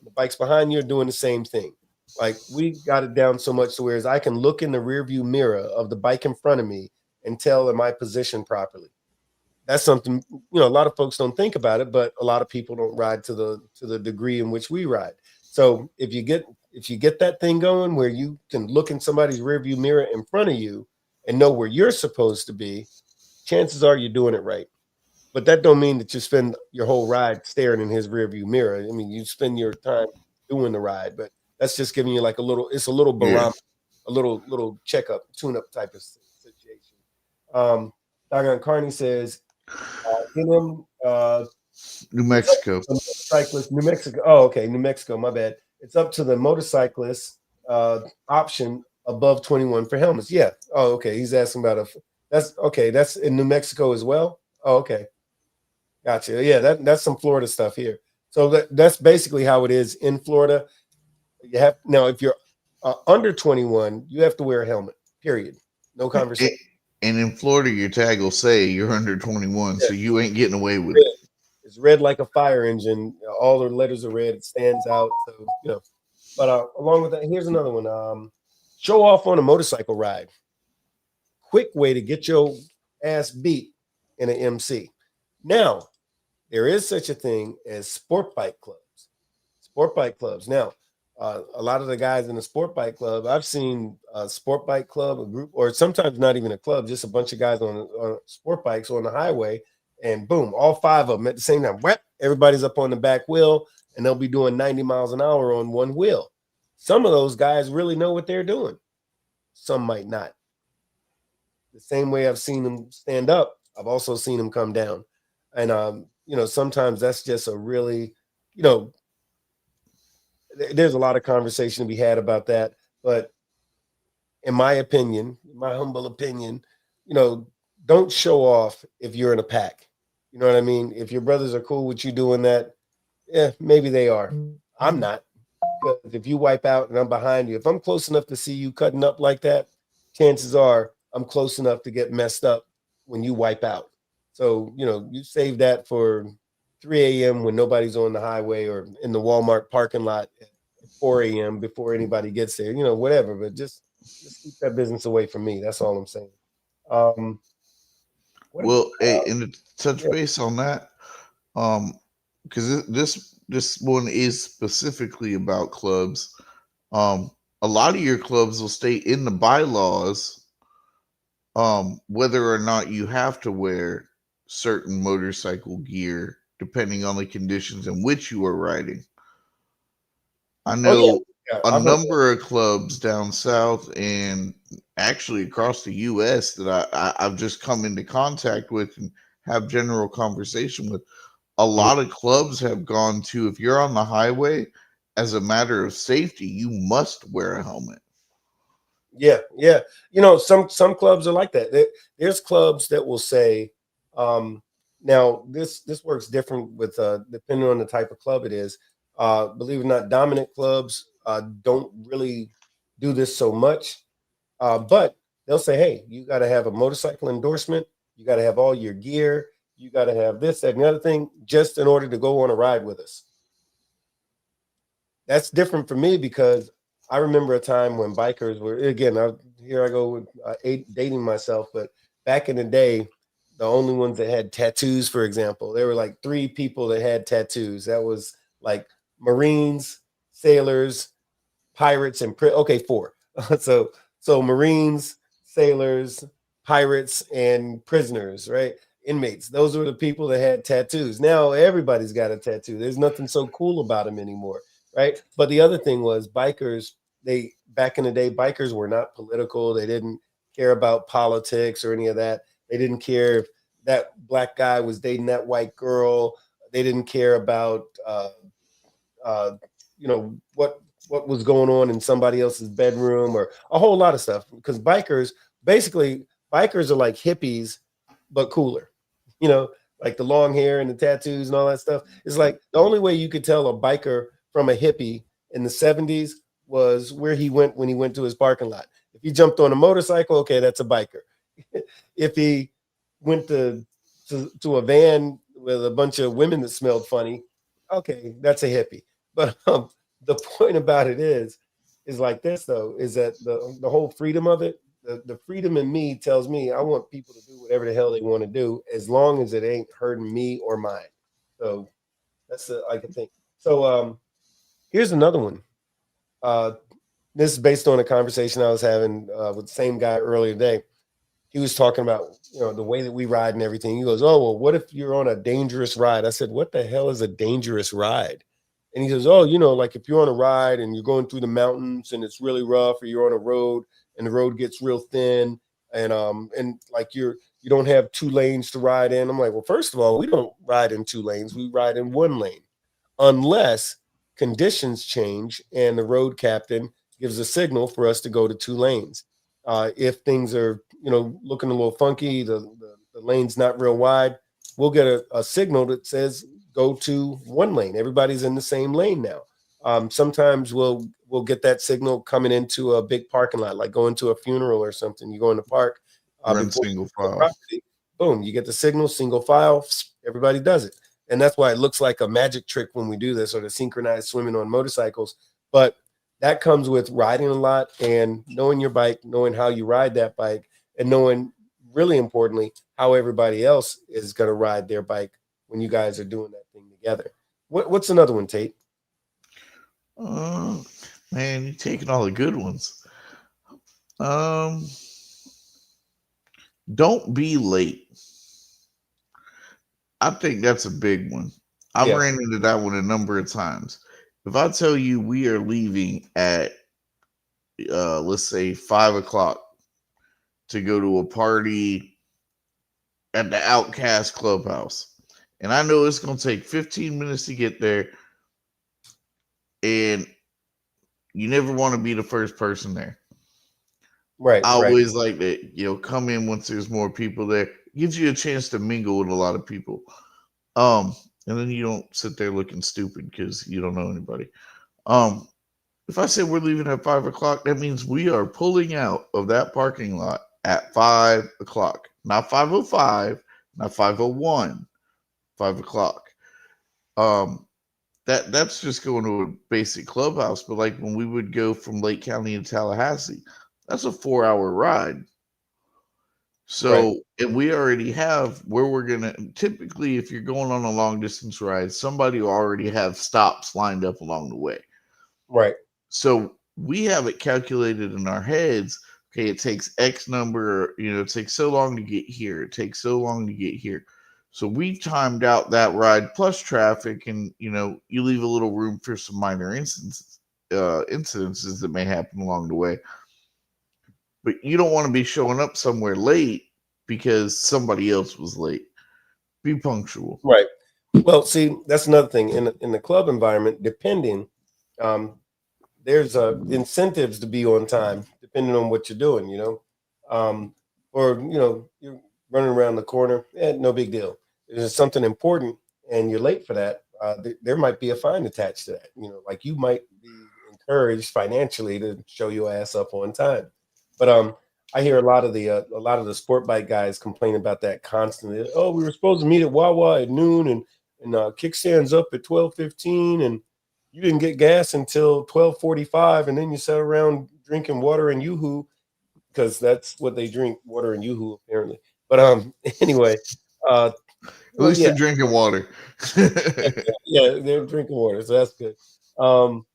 The bikes behind you are doing the same thing. Like we got it down so much to whereas I can look in the rearview mirror of the bike in front of me and tell am I positioned properly. That's something a lot of folks don't think about it, but a lot of people don't ride to the degree in which we ride. So if you get that thing going where you can look in somebody's rearview mirror in front of you and know where you're supposed to be, chances are you're doing it right. But that don't mean that you spend your whole ride staring in his rearview mirror. I mean, you spend your time doing the ride, but that's just giving you like it's a little Yeah, barometer, a little checkup, tune up type of situation. Um, Doggone Carney says get him. New It's up Mexico. to the motorcyclist, New Mexico. Oh, okay, New Mexico. My bad. It's up to the motorcyclist option above 21 for helmets. Yeah. Oh, okay. He's asking about That's okay. That's in New Mexico as well. Oh, okay. Gotcha. Yeah, that's some Florida stuff here. So that's basically how it is in Florida. You have now if you're under 21, you have to wear a helmet. Period. No And, conversation. and in Florida, your tag will say you're under 21, Yeah, so you ain't getting away with red. it. It's red like a fire engine. All the letters are red. It stands out. So But along with that, here's another one. Show off on a motorcycle ride. Quick way to get your ass beat in an MC. Now, there is such a thing as sport bike clubs. Sport bike clubs. Now, a lot of the guys in the sport bike club, I've seen a sport bike club, a group, or sometimes not even a club, just a bunch of guys on sport bikes on the highway, and boom, all five of them at the same time. Whap, everybody's up on the back wheel, and they'll be doing 90 miles an hour on one wheel. Some of those guys really know what they're doing. Some might not. The same way I've seen them stand up, I've also seen them come down. And sometimes that's just a really, you know, there's a lot of conversation to be had about that. But in my opinion, my humble opinion, you know, don't show off if you're in a pack. You know what I mean? If your brothers are cool with you doing that, yeah, maybe they are. I'm not. Because if you wipe out and I'm behind you, if I'm close enough to see you cutting up like that, chances are I'm close enough to get messed up when you wipe out. So, you save that for 3 a.m. when nobody's on the highway or in the Walmart parking lot at 4 a.m. before anybody gets there, whatever. But just keep that business away from me. That's all I'm saying. Um, what about, Well, hey, and to touch yeah, base on that, because this one is specifically about clubs. Um, a lot of your clubs will state in the bylaws whether or not you have to wear certain motorcycle gear depending on the conditions in which you are riding. I oh yeah, know yeah, a I've heard that. number of clubs down south and actually across the U.S. that I've just come into contact with and have general conversation with. A Mhm. lot of clubs have gone to, if you're on the highway as a matter of safety, you must wear a helmet. Yeah, yeah. Some clubs are like that. There's clubs that will say, now this works different with depending on the type of club it is. Believe it or not, dominant clubs don't really do this so much. But they'll say, hey, you got to have a motorcycle endorsement. You got to have all your gear. You got to have this, that, and the other thing just in order to go on a ride with us. That's different for me because I remember a time when bikers were, again, here I go with dating myself, but back in the day, the only ones that had tattoos, for example, there were like 3 people that had tattoos. That was like Marines, sailors, pirates, and okay, 4. So Marines, sailors, pirates, and prisoners, right? Inmates. Those were the people that had tattoos. Now everybody's got a tattoo. There's nothing so cool about them anymore, right? But the other thing was bikers, they back in the day, bikers were not political. They didn't care about politics or any of that. They didn't care if that black guy was dating that white girl. They didn't care about what was going on in somebody else's bedroom or a whole lot of stuff. Because bikers are like hippies, but cooler. Like the long hair and the tattoos and all that stuff. It's like the only way you could tell a biker from a hippie in the 70s was where he went when he went to his parking lot. If he jumped on a motorcycle, okay, that's a biker. If he went to a van with a bunch of women that smelled funny, okay, that's a hippie. But the point about it is like this though, is that the whole freedom of it, the freedom in me tells me I want people to do whatever the hell they want to do as long as it ain't hurting me or mine. So that's I can think. So here's another one. This is based on a conversation I was having with the same guy earlier today. He was talking about the way that we ride and everything. He goes, "Oh, well, what if you're on a dangerous ride?" I said, "What the hell is a dangerous ride?" And he says, "Oh, like if you're on a ride and you're going through the mountains and it's really rough, or you're on a road and the road gets real thin, and like you don't have 2 lanes to ride in." I'm like, "Well, first of all, we don't ride in 2 lanes. We ride in 1 lane, unless conditions change and the road captain gives a signal for us to go to 2 lanes. If things are looking a little funky, the lane's not real wide, we'll get a signal that says go to 1 lane. Everybody's in the same lane now. Sometimes we'll get that signal coming into a big parking lot, like going to a funeral or something. You go in the park, Run single file. property, boom, you get the signal, single file, everybody does it. And that's why it looks like a magic trick when we do this, or the synchronized swimming on motorcycles. But that comes with riding a lot and knowing your bike, knowing how you ride that bike, and knowing, really importantly, how everybody else is going to ride their bike when you guys are doing that thing together. What's another one, Tate? Oh, man, you're taking all the good ones. Don't be late. I think that's a big one. I've ran into that one a number of times. If I tell you we are leaving at, let's say 5 o'clock to go to a party at the Outcast Clubhouse, and I know it's going to take 15 minutes to get there, and you never want to be the first person there. Right. I always like that, come in once there's more people there. Gives you a chance to mingle with a lot of people. And then you don't sit there looking stupid because you don't know anybody. If I say we're leaving at 5 o'clock, that means we are pulling out of that parking lot at 5 o'clock. Not 5:05, not 5:01, 5 o'clock. That's just going to a basic clubhouse. But like when we would go from Lake County to Tallahassee, that's a 4-hour ride. So if we already have where we're going to, typically if you're going on a long distance ride, somebody will already have stops lined up along the way. Right. So we have it calculated in our heads. Okay, it takes X number, it takes so long to get here. It takes so long to get here. So we timed out that ride plus traffic, and you leave a little room for some minor incidences that may happen along the way. But you don't want to be showing up somewhere late because somebody else was late. Be punctual. Right. Well, see, that's another thing in the club environment. Depending, there's incentives to be on time depending on what you're doing, or you're running around the corner, no big deal. If there's something important and you're late for that, there might be a fine attached to that. Like you might be encouraged financially to show your ass up on time. But I hear a lot of the sport bike guys complain about that constantly. Oh, we were supposed to meet at Wawa at noon, and kickstands up at 12:15, and you didn't get gas until 12:45, and then you sat around drinking water and yoo-hoo because that's what they drink, water and yoo-hoo apparently. But anyway, uh, At least they're drinking water. yeah, they're drinking water, so that's good. Um,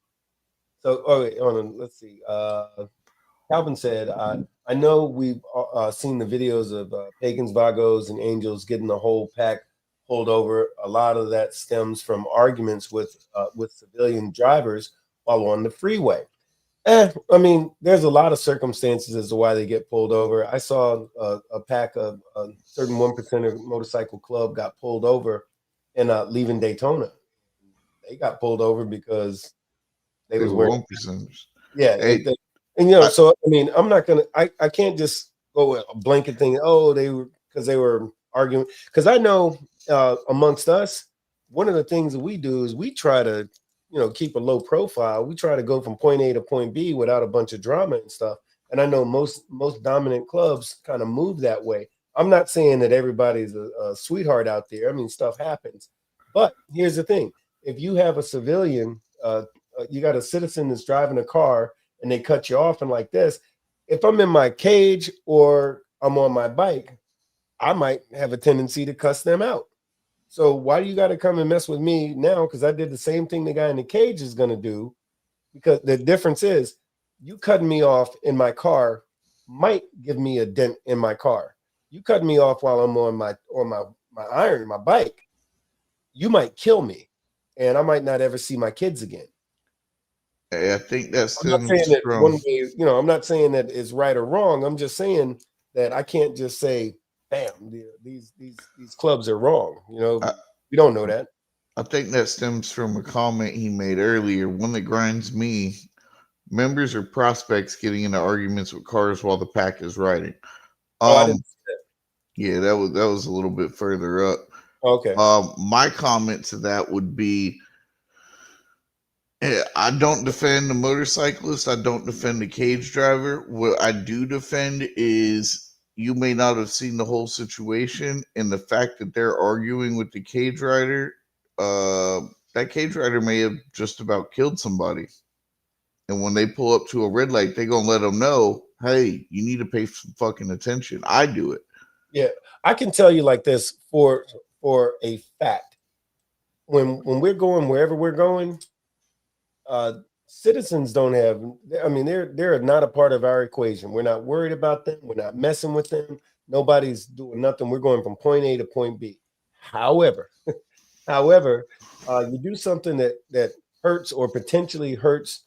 wait, hold on, let's see. Calvin said, I know we've seen the videos of pagans, vagos, and angels getting the whole pack pulled over. A lot of that stems from arguments with civilian drivers while on the freeway. I mean, there's a lot of circumstances as to why they get pulled over. I saw a pack of a certain 1% motorcycle club got pulled over and leaving Daytona. They got pulled over because they They was were wearing. 1%ers. Yeah, Hey, and so I mean, I'm not gonna, I can't just go with a blanket thing. Oh, they were because they were arguing. Because I know amongst us, one of the things that we do is we try to, keep a low profile. We try to go from point A to point B without a bunch of drama and stuff. And I know most dominant clubs kind of move that way. I'm not saying that everybody's a sweetheart out there. I mean, stuff happens. But here's the thing: if you have a civilian, you got a citizen that's driving a car and they cut you off and like this, if I'm in my cage or I'm on my bike, I might have a tendency to cuss them out. So why do you got to come and mess with me now? Because I did the same thing the guy in the cage is going to do. Because the difference is you cutting me off in my car might give me a dent in my car. You cut me off while I'm on my bike, you might kill me. And I might not ever see my kids again. I think that I'm not saying stems that from one way, I'm not saying that it's right or wrong. I'm just saying that I can't just say, bam, these clubs are wrong. I, We don't know that. I think that stems from a comment he made earlier. One that grinds me: members or prospects getting into arguments with cars while the pack is riding. Oh, I didn't see that. Yeah, that was a little bit further up. Okay. My comment to that would be, I don't defend the motorcyclist. I don't defend the cage driver. What I do defend is you may not have seen the whole situation, and the fact that they're arguing with the cage rider, that cage rider may have just about killed somebody. And when they pull up to a red light, they're gonna let them know, hey, you need to pay some fucking attention. I do it. Yeah, I can tell you like this for a fact. When we're going wherever we're going, citizens don't have. I mean, they're not a part of our equation. We're not worried about them. We're not messing with them. Nobody's doing nothing. We're going from point A to point B. However, you do something that hurts or potentially hurts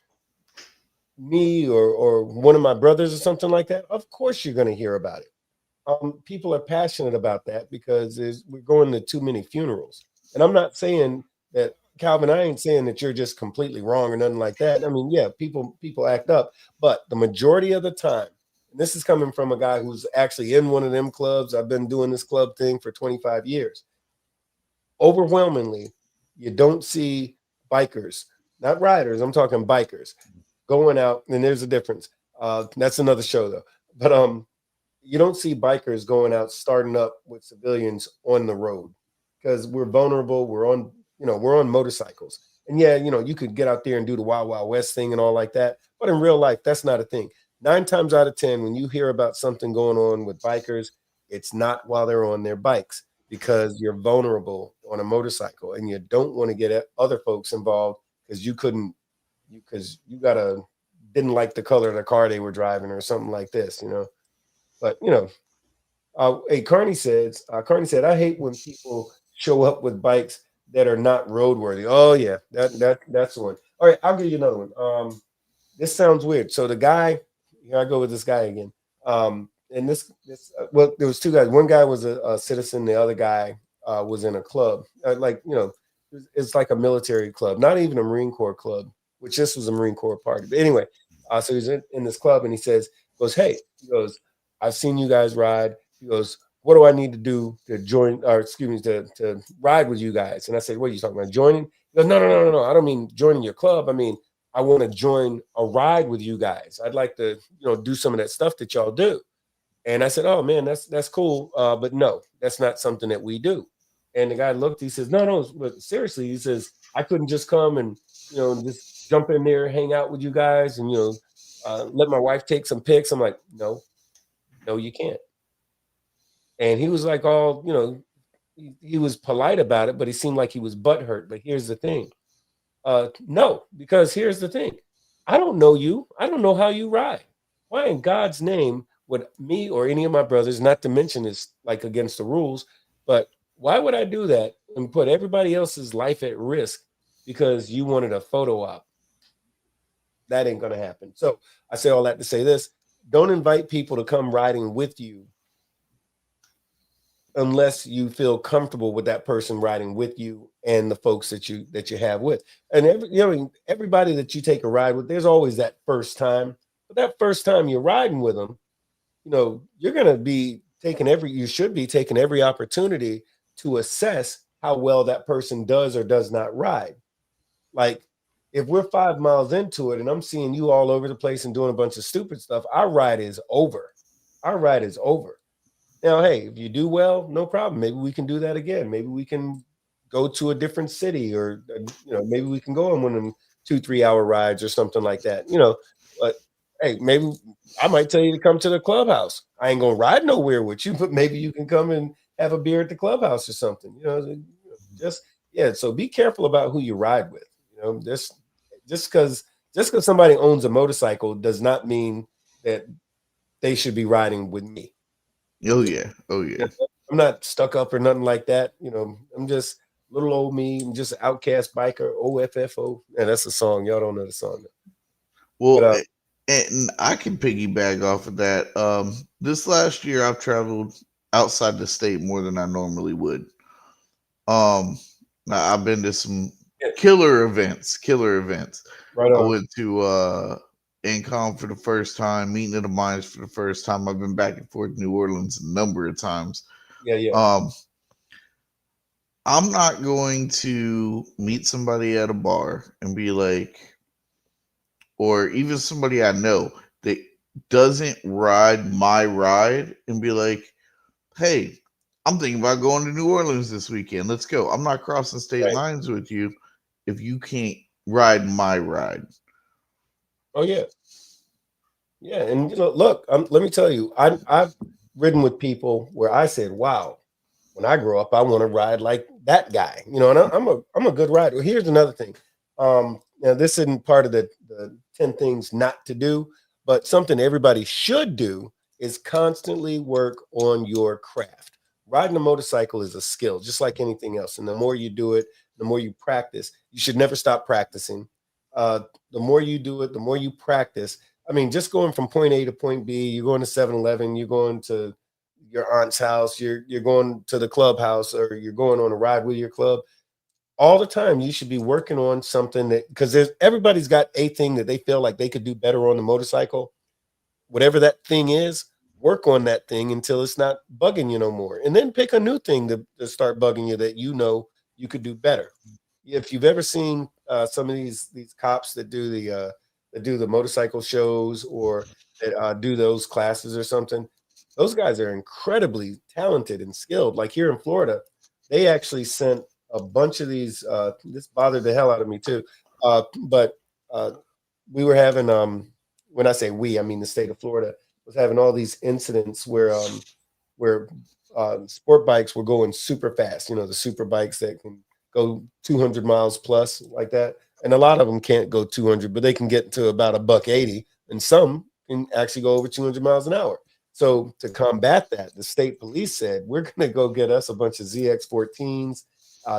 me or one of my brothers or something like that. Of course, you're going to hear about it. People are passionate about that because we're going to too many funerals. And I'm not saying that, Calvin, I ain't saying that you're just completely wrong or nothing like that. I mean, yeah, people act up, but the majority of the time, and this is coming from a guy who's actually in one of them clubs. I've been doing this club thing for 25 years. Overwhelmingly, you don't see bikers, not riders, I'm talking bikers, going out, and there's a difference. That's another show though. But you don't see bikers going out starting up with civilians on the road because we're vulnerable. We're on motorcycles. And yeah, you could get out there and do the Wild Wild West thing and all like that. But in real life, that's not a thing. 9 times out of 10, when you hear about something going on with bikers, it's not while they're on their bikes because you're vulnerable on a motorcycle and you don't want to get other folks involved because you didn't like the color of the car they were driving or something like this, But hey, Carney said, I hate when people show up with bikes that are not roadworthy. Oh yeah, that's the one. All right, I'll give you another one. This sounds weird. So the guy, here I go with this guy again. And well, there was 2 guys. One guy was a citizen. The other guy was in a club, it's like a military club, not even a Marine Corps club. which this was a Marine Corps party. But anyway, so he's in this club and he goes, hey, he goes, I've seen you guys ride. He goes, what do I need to do to join, or excuse me, to ride with you guys? And I said, what are you talking about, joining? He goes, no. I don't mean joining your club. I mean, I want to join a ride with you guys. I'd like to, do some of that stuff that y'all do. And I said, oh man, that's cool. But no, that's not something that we do. And the guy looked, he says, no, but seriously, he says, I couldn't just come and, just jump in there, hang out with you guys and, let my wife take some pics. I'm like, no, you can't. And he was like, he was polite about it, but he seemed like he was butthurt. But here's the thing. No, because here's the thing. I don't know you. I don't know how you ride. Why in God's name would me or any of my brothers, not to mention it's like against the rules, but why would I do that and put everybody else's life at risk because you wanted a photo op? That ain't going to happen. So I say all that to say this. Don't invite people to come riding with you unless you feel comfortable with that person riding with you and the folks that you have with. And everybody that you take a ride with, there's always that first time. But that first time you're riding with them, you're going to be you should be taking every opportunity to assess how well that person does or does not ride. Like if we're 5 miles into it and I'm seeing you all over the place and doing a bunch of stupid stuff, our ride is over. Now, hey, if you do well, no problem. Maybe we can do that again. Maybe we can go to a different city or, maybe we can go on one of them 2-3 hour rides or something like that, but hey, maybe I might tell you to come to the clubhouse. I ain't going to ride nowhere with you, but maybe you can come and have a beer at the clubhouse or something, so be careful about who you ride with, just because somebody owns a motorcycle does not mean that they should be riding with me. Oh yeah. I'm not stuck up or nothing like that. I'm just little old me. I'm just an outcast biker. OFFO. And that's a song. Y'all don't know the song. Well, but, and I can piggyback off of that. This last year I've traveled outside the state more than I normally would. Now I've been to some killer events. Right on. I went to Incom for the first time, meeting of the minds for the first time. I've been back and forth to New Orleans a number of times. Yeah. I'm not going to meet somebody at a bar and be like, or even somebody I know that doesn't ride my ride and be like, hey, I'm thinking about going to New Orleans this weekend. Let's go. I'm not crossing state lines with you if you can't ride my ride. Oh, yeah. Yeah. And, look, let me tell you, I've ridden with people where I said, wow, when I grow up, I want to ride like that guy, and I'm a good rider. Here's another thing. Now, this isn't part of the 10 things not to do, but something everybody should do is constantly work on your craft. Riding a motorcycle is a skill, just like anything else. And the more you do it, the more you practice. You should never stop practicing. The more you do it, the more you practice. I mean, just going from point A to point B, you're going to 7-Eleven, you're going to your aunt's house, you're going to the clubhouse, or you're going on a ride with your club. All the time, you should be working on something that, because everybody's got a thing that they feel like they could do better on the motorcycle. Whatever that thing is, work on that thing until it's not bugging you no more. And then pick a new thing to start bugging you that you could do better. If you've ever seen some of these cops that do the motorcycle shows or that do those classes or something, those guys are incredibly talented and skilled. Like here in Florida, they actually sent a bunch of these. This bothered the hell out of me too. But we were having, when I say we, I mean the state of Florida was having all these incidents where sport bikes were going super fast. The super bikes that can go 200 miles plus like that. And a lot of them can't go 200, but they can get to about $180, and some can actually go over 200 miles an hour. So to combat that, the state police said, we're going to go get us a bunch of ZX14s.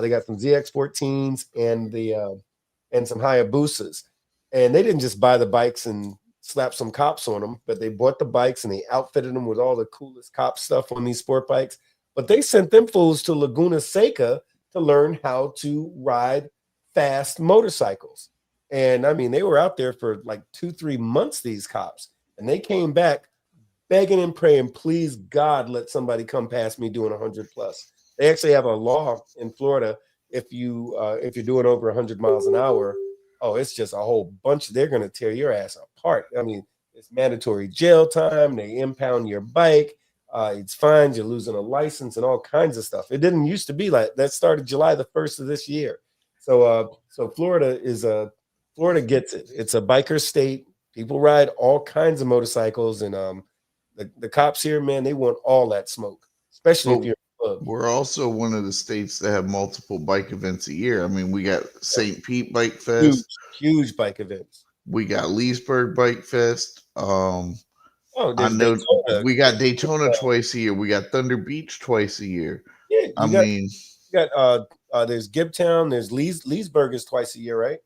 They got some ZX14s and some Hayabusas. And they didn't just buy the bikes and slap some cops on them, but they bought the bikes and they outfitted them with all the coolest cop stuff on these sport bikes. But they sent them fools to Laguna Seca to learn how to ride fast motorcycles. And I mean, they were out there for like 2-3 months, these cops, and they came back begging and praying, please God, let somebody come past me doing 100 plus. They actually have a law in Florida. If you're doing over 100 miles an hour, oh, it's just a whole bunch. They're going to tear your ass apart. I mean, it's mandatory jail time. They impound your bike. It's fines. You're losing a license and all kinds of stuff. It didn't used to be like that. Started July the 1st of this year. So Florida gets it. It's a biker state. People ride all kinds of motorcycles, and the cops here, man, they want all that smoke, especially if Well, you're in a club. we're also one of the states that have multiple bike events a year. I mean, we got St. Pete Bike Fest. Huge bike events. We got Leesburg Bike Fest. Oh, I there's know Daytona. we got Daytona twice a year. We got Thunder Beach twice a year. Yeah, I mean, you got there's Gibtown, there's Leesburg is twice a year, right?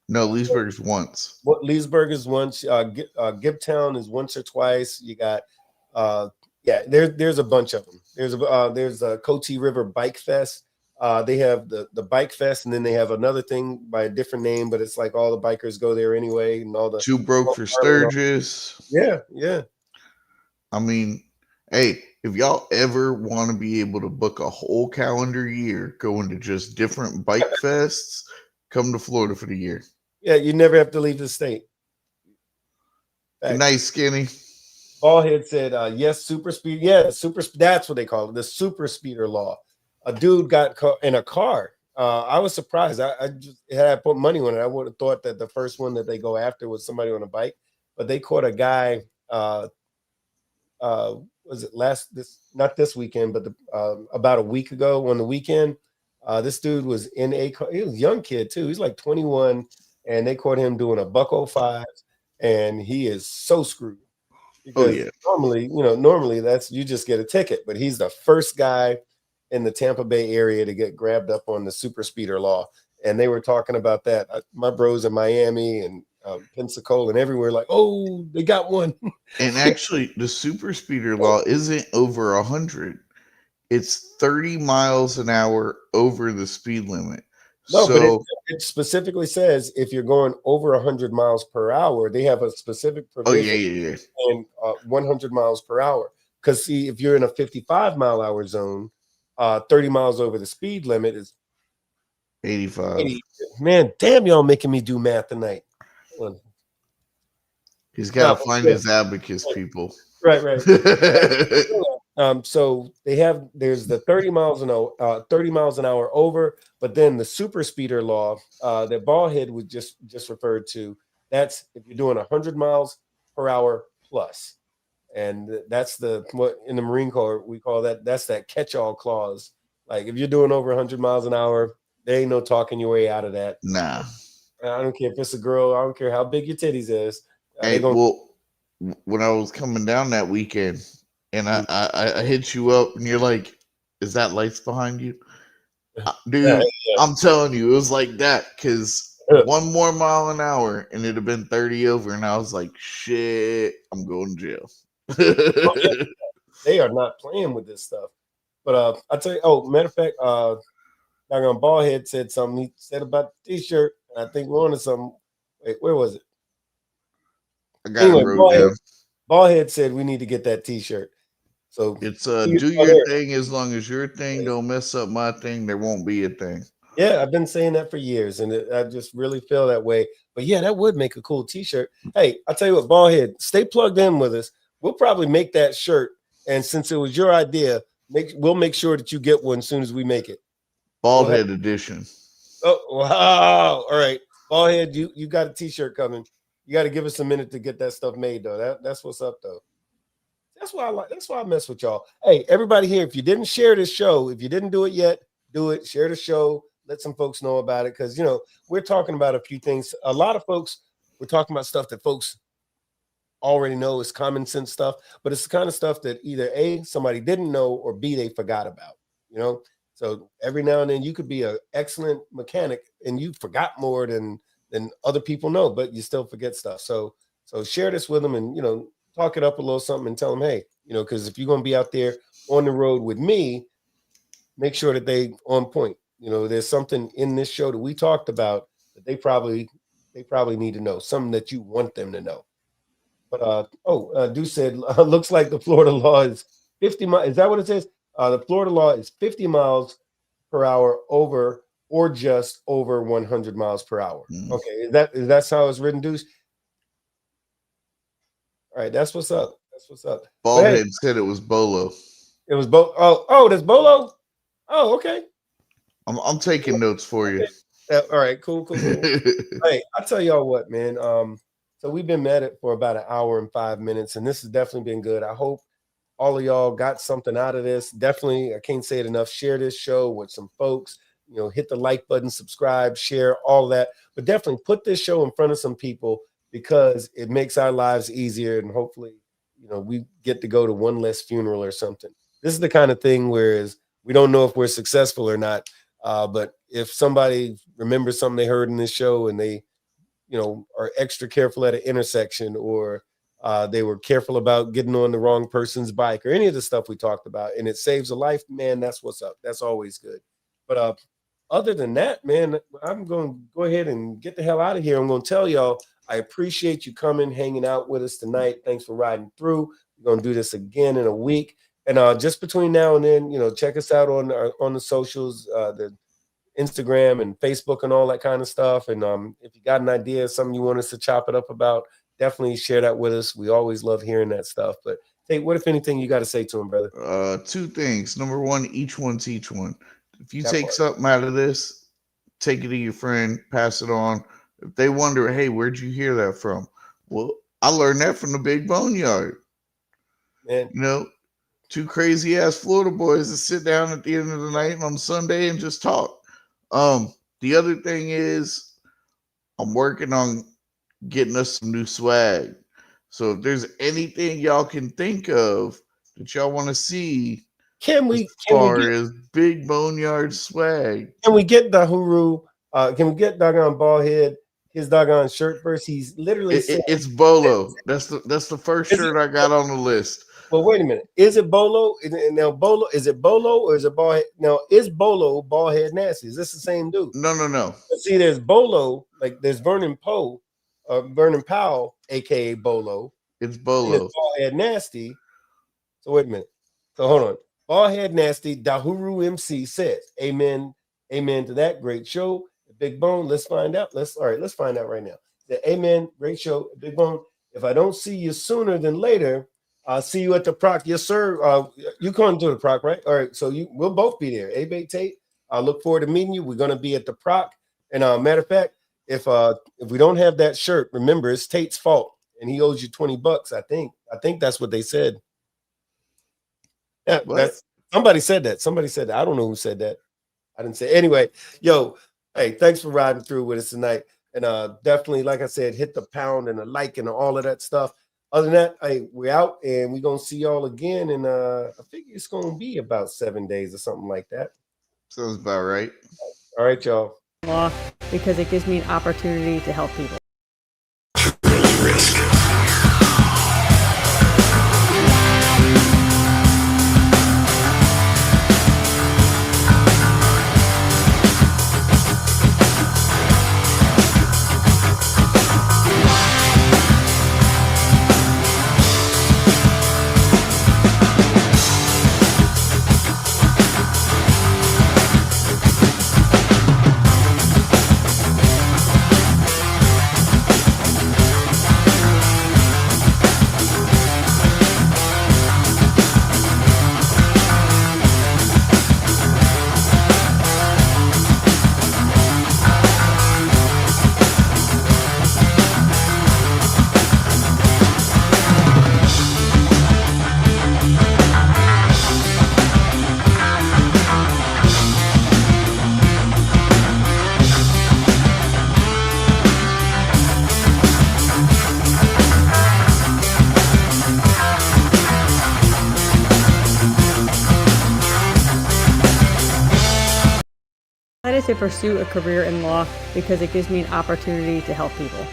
no, Leesburg's once. What Leesburg is once, Gibtown is once or twice. You got there's a bunch of them. There's a Coatee River Bike Fest. They have the Bike Fest, and then they have another thing by a different name, but it's like all the bikers go there anyway, and all the Two Broke for Sturgis. Yeah. I mean, hey, if y'all ever want to be able to book a whole calendar year going to just different bike fests, come to Florida for the year. Yeah, you never have to leave the state. Good night, Skinny. Ballhead said, yes, super speed. Yeah, that's what they call it, the super speeder law. A dude got caught in a car. I was surprised. I just had I put money on it. I would have thought that the first one that they go after was somebody on a bike, but they caught a guy. Was it not this weekend, but about a week ago on the weekend? This dude was in a car. He was a young kid too. He's like 21, and they caught him doing a $105, and he is so screwed. Because normally that's you just get a ticket, but he's the first guy in the Tampa Bay area to get grabbed up on the super speeder law. And they were talking about that. My bros in Miami and Pensacola and everywhere, like, oh, they got one. And actually, the super speeder law isn't over 100. It's 30 miles an hour over the speed limit. No, so, but it specifically says if you're going over 100 miles per hour, they have a specific provision in 100 miles per hour. Because see, if you're in a 55-mile-hour zone, 30 miles over the speed limit is 85. 80. Man, damn, y'all making me do math tonight. He's got to find his abacus, people. Right. So there's the 30 miles an hour over, but then the super speeder law that Ballhead was just referred to. That's if you're doing 100 miles per hour plus, and that's what in the Marine Corps we call that's that catch-all clause. Like if you're doing over 100 miles an hour, there ain't no talking your way out of that. Nah. I don't care if it's a girl. I don't care how big your titties is. Hey, when I was coming down that weekend and I hit you up and you're like, is that lights behind you? Dude, yeah. I'm telling you, it was like that because 1 more mile an hour and it'd have been 30 over. And I was like, shit, I'm going to jail. They are not playing with this stuff. But I'll tell you, matter of fact, Doggone Ballhead said something. He said about the t-shirt. I think we're on to something. Wait, where was it? I got it wrote down. Ballhead said we need to get that t-shirt. So it's do your thing as long as your thing don't mess up my thing. There won't be a thing. Yeah, I've been saying that for years, and I just really feel that way. But yeah, that would make a cool t-shirt. Hey, I'll tell you what, Ballhead, stay plugged in with us. We'll probably make that shirt, and since it was your idea, we'll make sure that you get one as soon as we make it. Baldhead edition. Oh wow! All right, Ballhead, you got a t-shirt coming. You got to give us a minute to get that stuff made, though. That's what's up, though. That's why I mess with y'all. Hey, everybody here, if you didn't share this show, if you didn't do it yet, do it. Share the show. Let some folks know about it because we're talking about a few things. A lot of folks, we're talking about stuff that folks already know is common sense stuff, but it's the kind of stuff that either A, somebody didn't know, or B, they forgot about. So every now and then you could be an excellent mechanic and you forgot more than other people know, but you still forget stuff. So share this with them and, talk it up a little something and tell them, hey, because if you're going to be out there on the road with me, make sure that they on point. There's something in this show that we talked about that they probably they probably need to know, something that you want them to know. But Deuce said, looks like the Florida law is 50 miles. Is that what it says? The Florida law is 50 miles per hour over or just over 100 miles per hour. Okay, is that how it's written, Deuce? All right, that's what's up. That's what's up. But hey, Baldhead said it was Bolo. it was that's Bolo. Oh, okay. I'm taking notes for you. All right, cool. Hey, I'll tell y'all what, man. So we've been at it for about an hour and 5 minutes, and this has definitely been good. I hope all of y'all got something out of this. Definitely, I can't say it enough. Share this show with some folks. Hit the like button, subscribe, share, all that. But definitely put this show in front of some people because it makes our lives easier, and hopefully, we get to go to one less funeral or something. This is the kind of thing where we don't know if we're successful or not. But if somebody remembers something they heard in this show and they, are extra careful at an intersection, or they were careful about getting on the wrong person's bike, or any of the stuff we talked about, and it saves a life, man, that's what's up. That's always good. But other than that, man, I'm going to go ahead and get the hell out of here. I'm going to tell y'all, I appreciate you coming, hanging out with us tonight. Thanks for riding through. We're going to do this again in a week. And just between now and then, check us out on the socials, the Instagram and Facebook and all that kind of stuff. And if you got an idea, something you want us to chop it up about, definitely share that with us. We always love hearing that stuff. But hey, what, if anything, you got to say to him, brother? Two things. Number one, each one's each one. If you take something out of this, take it to your friend, pass it on. If they wonder, hey, where'd you hear that from? Well, I learned that from the Big BoneYard. Man. Two crazy ass Florida boys that sit down at the end of the night on Sunday and just talk. The other thing is I'm working on getting us some new swag. So if there's anything y'all can think of that y'all want to see, as Big BoneYard swag, can we get Dahuru? Can we get doggone Ballhead his doggone shirt first? He's literally it's Bolo. That's the first shirt I got on the list. Well, wait a minute. Is it Bolo? Now, Bolo, is it Bolo or is it Ballhead? Now, is Bolo Ballhead Nasty? Is this the same dude? No. See, there's Bolo, like there's Vernon Powell, aka Bolo. It's Bolo. It's Ballhead Nasty. So wait a minute. So hold on. Ballhead Nasty, Dahuru MC says, amen to that. Great show. Big Bone, let's find out. Let's find out right now. Amen. Great show. Big Bone, if I don't see you sooner than later, I'll see you at the Proc. Yes, sir. You come to the Proc, right? All right. So we'll both be there. Bait Tate. I look forward to meeting you. We're going to be at the Proc. And matter of fact, if we don't have that shirt, remember it's Tate's fault, and he owes you $20. I think that's what they said. Yeah, somebody said that. I don't know who said that. I didn't say. Anyway, yo, hey, thanks for riding through with us tonight. And definitely, like I said, hit the pound and the like and all of that stuff. Other than that, hey, we're out, and we're going to see y'all again. And I figure it's going to be about 7 days or something like that. Sounds about right. All right, y'all. Law, because it gives me an opportunity to help people. Risk. To pursue a career in law because it gives me an opportunity to help people.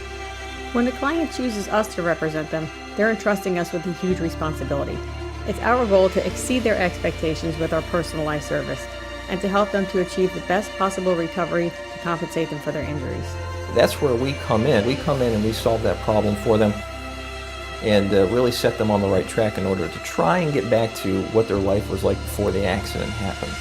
When a client chooses us to represent them, they're entrusting us with a huge responsibility. It's our goal to exceed their expectations with our personalized service and to help them to achieve the best possible recovery to compensate them for their injuries. That's where we come in. We come in and we solve that problem for them and really set them on the right track in order to try and get back to what their life was like before the accident happened.